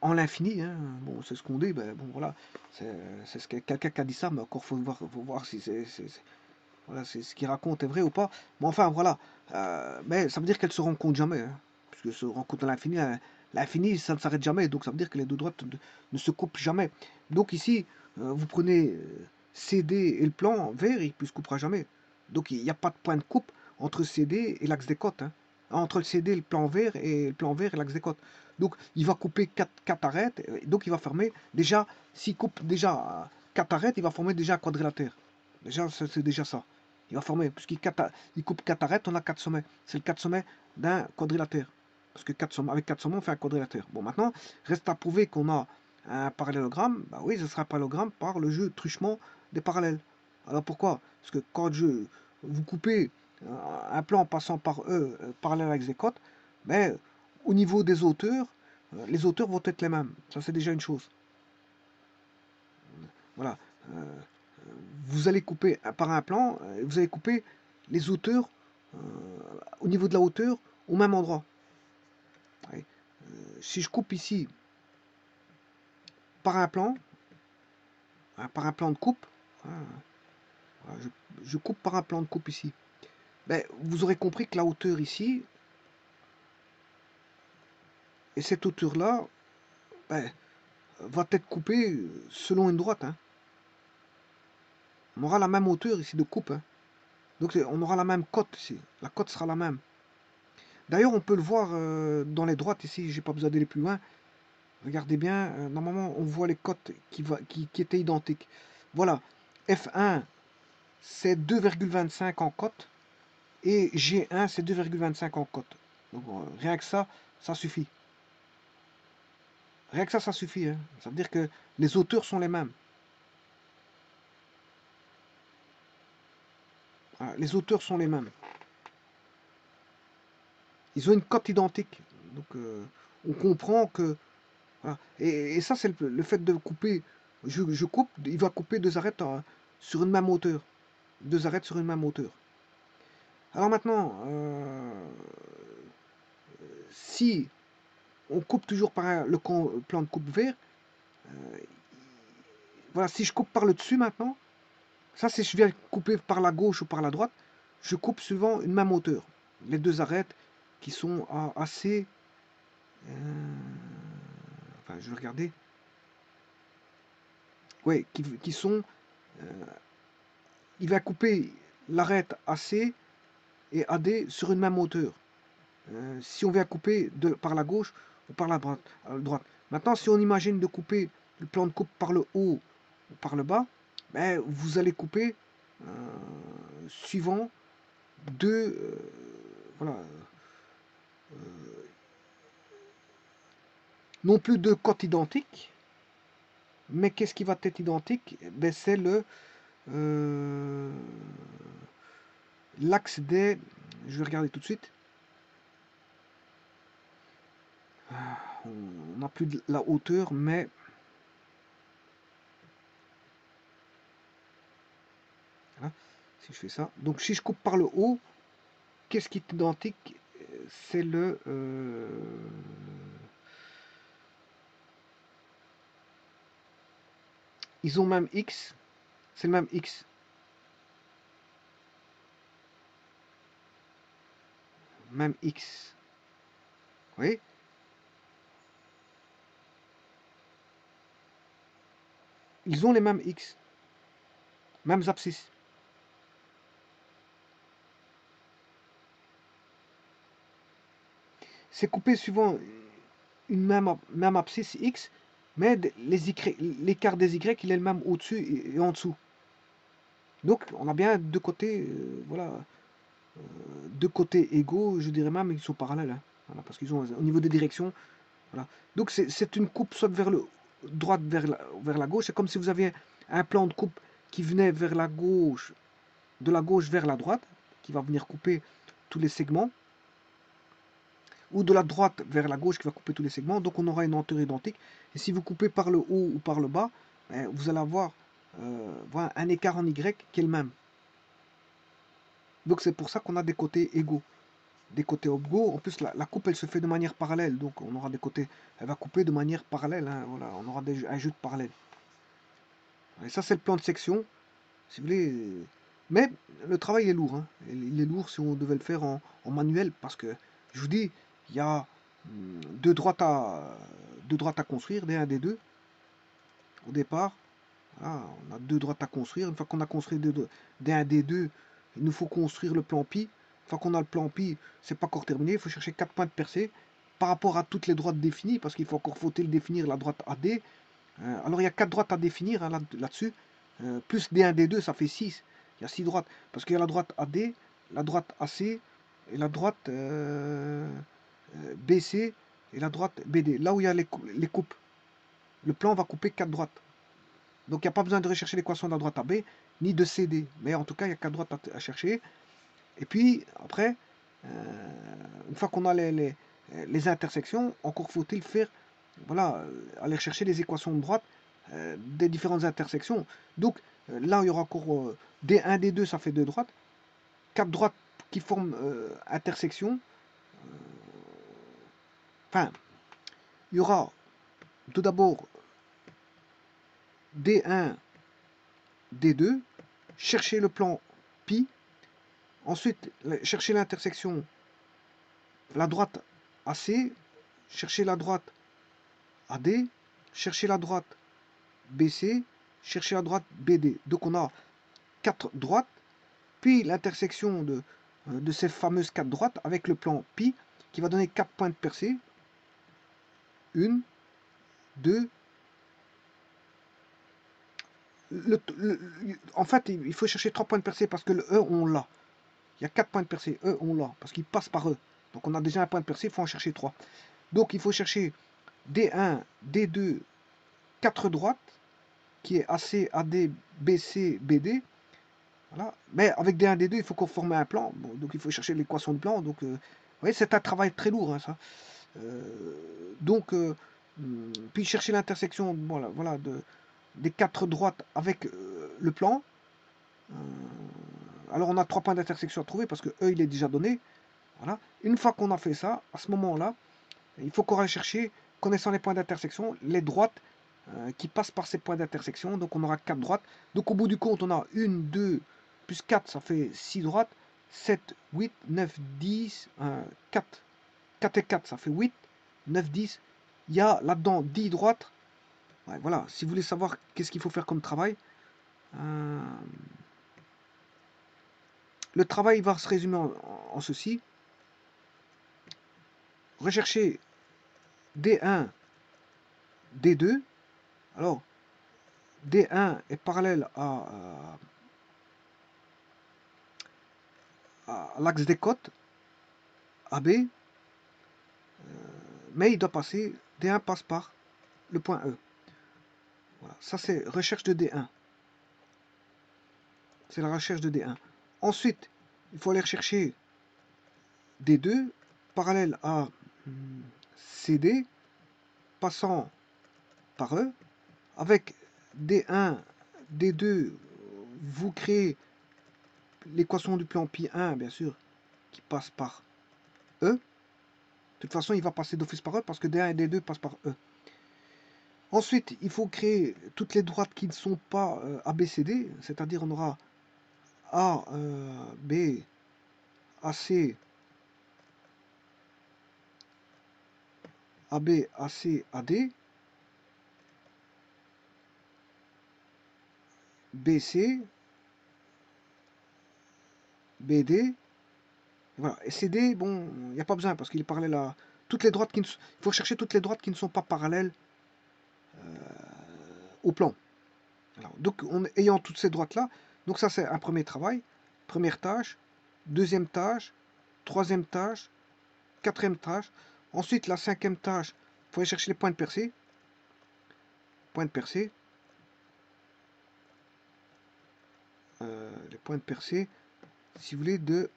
en l'infini. Hein. Bon, c'est ce qu'on dit, ben, bon, voilà. C'est ce que quelqu'un qui a dit ça, mais encore faut voir si voilà, c'est ce qu'il raconte est vrai ou pas. Mais enfin, voilà. Mais ça veut dire qu'elles se rencontrent jamais. Hein, puisque se rencontrent à l'infini. L'infini, ça ne s'arrête jamais. Donc ça veut dire que les deux droites ne se coupent jamais. Donc ici, vous prenez CD et le plan vert, il ne se coupera jamais. Donc il n'y a pas de point de coupe entre CD et l'axe des côtes. Hein. Entre le CD, le plan vert et l'axe des côtes. Donc il va couper 4 arêtes. Donc il va former déjà, s'il coupe déjà 4 arêtes, il va former déjà un quadrilatère. Déjà, c'est déjà ça. Il va former, puisqu'il coupe 4 arêtes, on a 4 sommets. C'est le 4 sommets d'un quadrilatère. Parce que avec 4 sommets, on fait un quadrilatère. Bon, maintenant, reste à prouver qu'on a un parallélogramme. Bah oui, ce sera un parallélogramme par le jeu truchement des parallèles. Alors pourquoi? Parce que quand vous coupez un plan en passant par E, parallèle avec les côtes, mais au niveau des hauteurs, les hauteurs vont être les mêmes. Ça, c'est déjà une chose. Voilà. Vous allez couper par un plan, vous allez couper les hauteurs au niveau de la hauteur au même endroit. Ouais. Si je coupe ici par un plan, hein, par un plan de coupe, hein, voilà, je coupe par un plan de coupe ici, ben, vous aurez compris que la hauteur ici et cette hauteur là ben, va être coupée selon une droite. Hein. On aura la même hauteur ici de coupe. Hein. Donc on aura la même cote ici. La cote sera la même. D'ailleurs, on peut le voir dans les droites ici, j'ai pas besoin d'aller plus loin. Regardez bien, normalement on voit les cotes qui étaient identiques. Voilà, F1 c'est 2,25 en cote et G1 c'est 2,25 en cote. Donc rien que ça suffit. Rien que ça suffit. Hein. Ça veut dire que les auteurs sont les mêmes. Voilà, les auteurs sont les mêmes. Ils ont une cote identique. Donc on comprend que... Voilà. Et ça c'est le fait de couper. Je coupe, il va couper deux arêtes sur une même hauteur. Deux arêtes sur une même hauteur. Alors maintenant, si on coupe toujours par le plan de coupe vert, voilà, si je coupe par le dessus maintenant, ça c'est je viens couper par la gauche ou par la droite, je coupe suivant une même hauteur. Les deux arêtes qui sont assez... enfin, je vais regarder. Oui, qui sont... il va couper l'arête AC et AD sur une même hauteur. Si on vient couper par la gauche ou par la droite. Maintenant, si on imagine de couper le plan de coupe par le haut ou par le bas, ben, vous allez couper suivant deux, voilà, non plus deux cotes identiques, mais qu'est-ce qui va être identique? Ben, c'est l'axe des... Je vais regarder tout de suite. On n'a plus de la hauteur, mais... Voilà, si je fais ça. Donc si je coupe par le haut, qu'est-ce qui est identique? C'est le... ils ont même X. C'est le même X. Même X. Vous voyez? Ils ont les mêmes X. Mêmes abscisses. C'est coupé suivant une même abscisse X, mais l'écart des Y, il est le même au-dessus et en dessous. Donc, on a bien deux côtés, voilà, deux côtés égaux, je dirais même, ils sont parallèles. Hein. Voilà, parce qu'ils ont, au niveau des directions, voilà. Donc, c'est une coupe soit vers le droite vers la gauche. C'est comme si vous aviez un plan de coupe qui venait vers la gauche, de la gauche vers la droite, qui va venir couper tous les segments, ou de la droite vers la gauche qui va couper tous les segments. Donc on aura une hauteur identique. Et si vous coupez par le haut ou par le bas, vous allez avoir voilà, un écart en Y qui est le même. Donc c'est pour ça qu'on a des côtés égaux. Des côtés égaux. En plus, la coupe, elle se fait de manière parallèle. Donc on aura des côtés... Elle va couper de manière parallèle. Hein, voilà, on aura un jeu de parallèle. Et ça, c'est le plan de section. Si vous voulez... Mais le travail est lourd. Hein. Il est lourd si on devait le faire en manuel. Parce que, je vous dis, il y a deux droites à construire, des 1, des 2. Au départ, voilà, on a deux droites à construire. Une fois qu'on a construit des 1, des 2, il nous faut construire le plan pi. Une fois qu'on a le plan pi, c'est pas encore terminé. Il faut chercher 4 points de percée par rapport à toutes les droites définies. Parce qu'il faut encore faut-il définir la droite AD. Alors il y a 4 droites à définir hein, là-dessus. Plus D1, D2, ça fait 6. Il y a 6 droites. Parce qu'il y a la droite AD, la droite AC et la droite BC et la droite BD. Là où il y a les coupes. Le plan va couper 4 droites. Donc il n'y a pas besoin de rechercher l'équation de la droite AB, ni de CD. Mais en tout cas, il y a 4 droites à chercher. Et puis, après, une fois qu'on a les intersections, encore faut-il faire, voilà, aller chercher les équations de droite des différentes intersections. Donc là, il y aura encore D1, D2, ça fait 2 droites. 4 droites qui forment intersection. Enfin, il y aura tout d'abord D1, D2, chercher le plan pi, ensuite chercher l'intersection, la droite AC, chercher la droite AD, chercher la droite BC, chercher la droite BD. Donc on a 4 droites, puis l'intersection de ces fameuses 4 droites avec le plan pi qui va donner 4 points de percée. 1, 2. En fait, il faut chercher 3 points de percée parce que le E, on l'a. Il y a 4 points de percée. E, on l'a. Parce qu'il passe par E. Donc on a déjà un point de percée, il faut en chercher 3. Donc il faut chercher D1, D2, 4 droites, qui est AC, AD, BC, BD. Voilà. Mais avec D1, D2, il faut qu'on forme un plan. Bon, donc il faut chercher l'équation de plan. Donc, vous voyez, c'est un travail très lourd, hein, ça. Donc, puis chercher l'intersection, voilà, des 4 droites avec le plan. Alors on a 3 points d'intersection à trouver parce que E il est déjà donné. Voilà. Une fois qu'on a fait ça, à ce moment-là, il faut qu'on aille chercher, connaissant les points d'intersection, les droites qui passent par ces points d'intersection. Donc on aura 4 droites. Donc au bout du compte, on a 1, 2, plus 4, ça fait 6 droites. 7, 8, 9, 10, 4. 4 et 4, ça fait 8, 9, 10. Il y a là-dedans 10 droites. Ouais, voilà, si vous voulez savoir qu'est-ce qu'il faut faire comme travail, le travail va se résumer en ceci. Rechercher D1, D2. Alors, D1 est parallèle à l'axe des côtes, AB, mais il doit passer, D1 passe par le point E. Voilà, ça c'est recherche de D1. C'est la recherche de D1. Ensuite, il faut aller rechercher D2, parallèle à CD, passant par E. Avec D1, D2, vous créez l'équation du plan pi1, bien sûr, qui passe par E. De toute façon, il va passer d'office par E parce que D1 et D2 passent par E. Ensuite, il faut créer toutes les droites qui ne sont pas ABCD, c'est-à-dire on aura A, B, AC, AB, AC, AD, BC, BD. Voilà. Et CD, bon, il n'y a pas besoin parce qu'il est parallèle à toutes les droites qui ne... Il faut chercher toutes les droites qui ne sont pas parallèles au plan. Alors, donc, ayant toutes ces droites-là, donc ça c'est un premier travail, première tâche, deuxième tâche, troisième tâche, quatrième tâche. Ensuite, la cinquième tâche, il faut aller chercher les points de percée. Points de percée. Les points de percée, si vous voulez, de...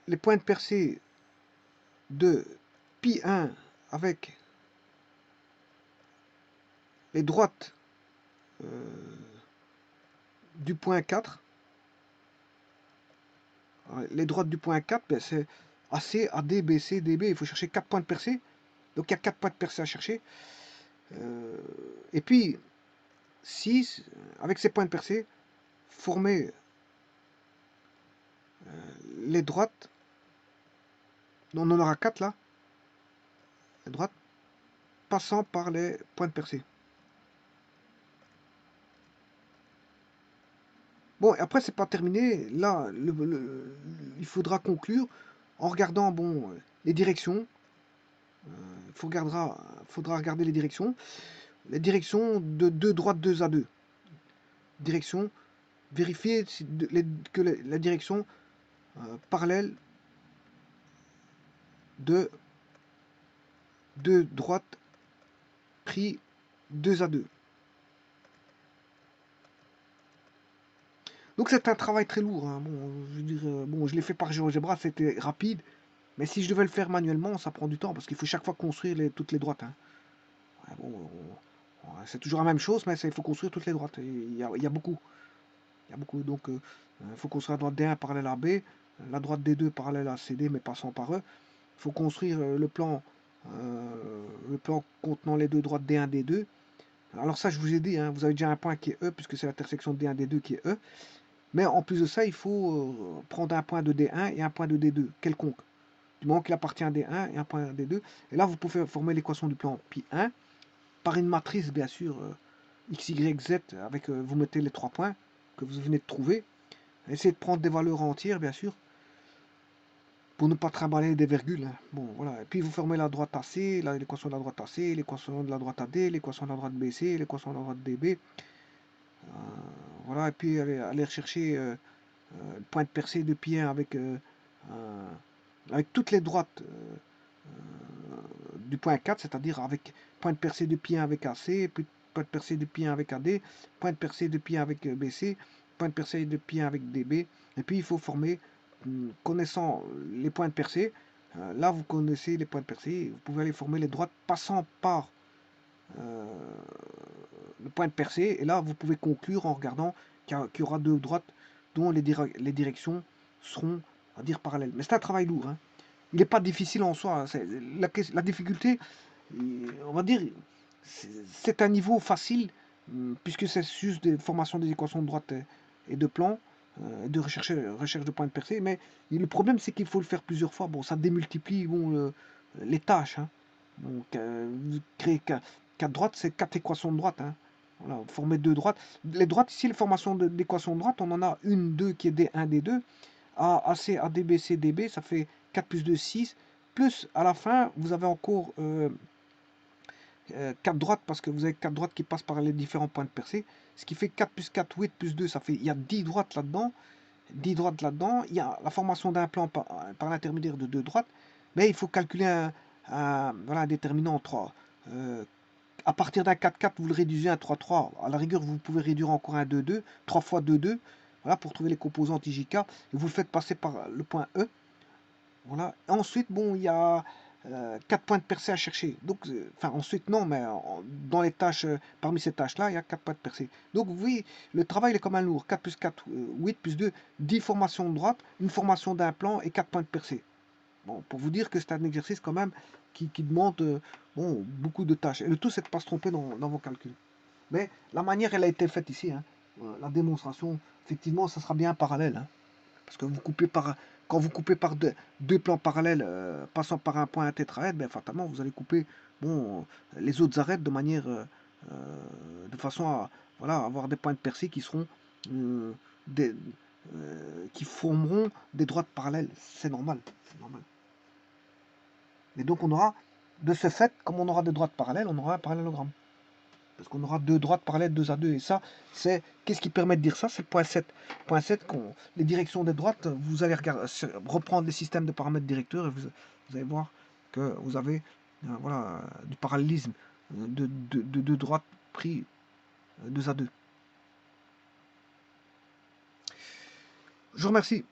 les points de percée de pi1 avec les droites du point 4. Les droites du point 4, ben c'est AC, AD, BC, DB. Il faut chercher 4 points de percée. Donc il y a 4 points de percée à chercher. Et puis 6, avec ces points de percée, former les droites. On en aura 4 là. Les droites passant par les points de percée. Bon, et après, c'est pas terminé. Là, il faudra conclure en regardant bon, les directions. Il faudra regarder les directions. Les directions de 2 droites 2 à 2. Direction, vérifier que la direction parallèle de 2 droites pris 2 à 2. Donc c'est un travail très lourd. Hein. Bon, je veux dire, bon, je l'ai fait par GeoGebra, c'était rapide. Mais si je devais le faire manuellement, ça prend du temps parce qu'il faut chaque fois construire toutes les droites. Hein. Ouais, bon, c'est toujours la même chose, mais il faut construire toutes les droites. Il y a beaucoup. Il y a beaucoup. Donc il faut construire la droite D1 parallèle à B, la droite D2 parallèle à CD, mais passant par E. Il faut construire le plan contenant les deux droites D1, D2. Alors ça, je vous ai dit, hein, vous avez déjà un point qui est E, puisque c'est l'intersection de D1, D2 qui est E. Mais en plus de ça, il faut prendre un point de D1 et un point de D2, quelconque. Du moment qu'il appartient à D1 et un point à D2. Et là, vous pouvez former l'équation du plan pi1 par une matrice, bien sûr, x, y, z, avec, vous mettez les 3 points que vous venez de trouver. Essayez de prendre des valeurs entières, bien sûr. pour ne pas trimballer des virgules, hein. Bon, voilà. Et puis vous formez la droite AC, l'équation de la droite AC, l'équation de la droite AD, l'équation de la droite BC, l'équation de la droite DB. Voilà, et puis aller rechercher le point de percée de pi 1 avec toutes les droites du point 4, c'est-à-dire avec point de percée de pi 1 avec AC, puis point de percée de pi 1 avec AD, point de percée de pi 1 avec BC, point de percée de pi 1 avec DB, et puis il faut former, connaissant les points de percée, là vous connaissez les points de percée, vous pouvez aller former les droites passant par le point de percée, et là vous pouvez conclure en regardant qu'il y aura deux droites dont les directions seront, à dire, parallèles. Mais c'est un travail lourd, hein. Il n'est pas difficile en soi, hein. La difficulté, on va dire, c'est un niveau facile, puisque c'est juste des formations des équations de droite et de plan, de recherche de points de percée, mais le problème c'est qu'il faut le faire plusieurs fois. Bon, ça démultiplie, bon, les tâches, hein. Donc, vous créez 4 droites, c'est 4 équations de droite, hein. Voilà, vous formez deux droites. Les droites, ici, les formations d'équations de droite, on en a une, deux qui est D1, D2. AC, ADB, CDB, ça fait 4 plus 2, 6. Plus, à la fin, vous avez encore 4 droites, parce que vous avez 4 droites qui passent par les différents points de percée. Ce qui fait 4 plus 4, 8 plus 2, ça fait, il y a 10 droites là-dedans. 10 droites là-dedans. Il y a la formation d'un plan par l'intermédiaire de deux droites. Mais il faut calculer voilà, un déterminant en 3. À partir d'un 4-4, vous le réduisez à un 3-3. À la rigueur, vous pouvez réduire encore un 2-2, 3 fois 2-2, voilà, pour trouver les composantes IJK. Et vous le faites passer par le point E. Voilà. Et ensuite, bon, il y a 4 points de percée à chercher. Donc, enfin, ensuite, non, mais dans les tâches, parmi ces tâches-là, il y a 4 points de percée. Donc, oui, le travail est comme un lourd. 4 plus 4, 8 plus 2, 10 formations de droite, une formation d'un plan et 4 points de percée. Bon, pour vous dire que c'est un exercice quand même qui demande bon, beaucoup de tâches. Et le tout, c'est de ne pas se tromper dans vos calculs. Mais la manière, elle a été faite ici, hein. La démonstration, effectivement, ça sera bien parallèle, hein. Parce que quand vous coupez par deux plans parallèles passant par un point un tétraèdre, ben, fatalement, vous allez couper bon, les autres arêtes de manière, de façon à voilà, avoir des points de percée qui seront des, qui formeront des droites parallèles. C'est normal, c'est normal. Et donc on aura, de ce fait, comme on aura des droites parallèles, on aura un parallélogramme. Parce qu'on aura deux droites parallèles 2 à 2. Et ça, c'est qu'est-ce qui permet de dire ça? C'est le point 7. Point 7, les directions des droites, vous allez reprendre les systèmes de paramètres directeurs et vous allez voir que vous avez voilà, du parallélisme de deux droites pris 2 à 2. Je vous remercie.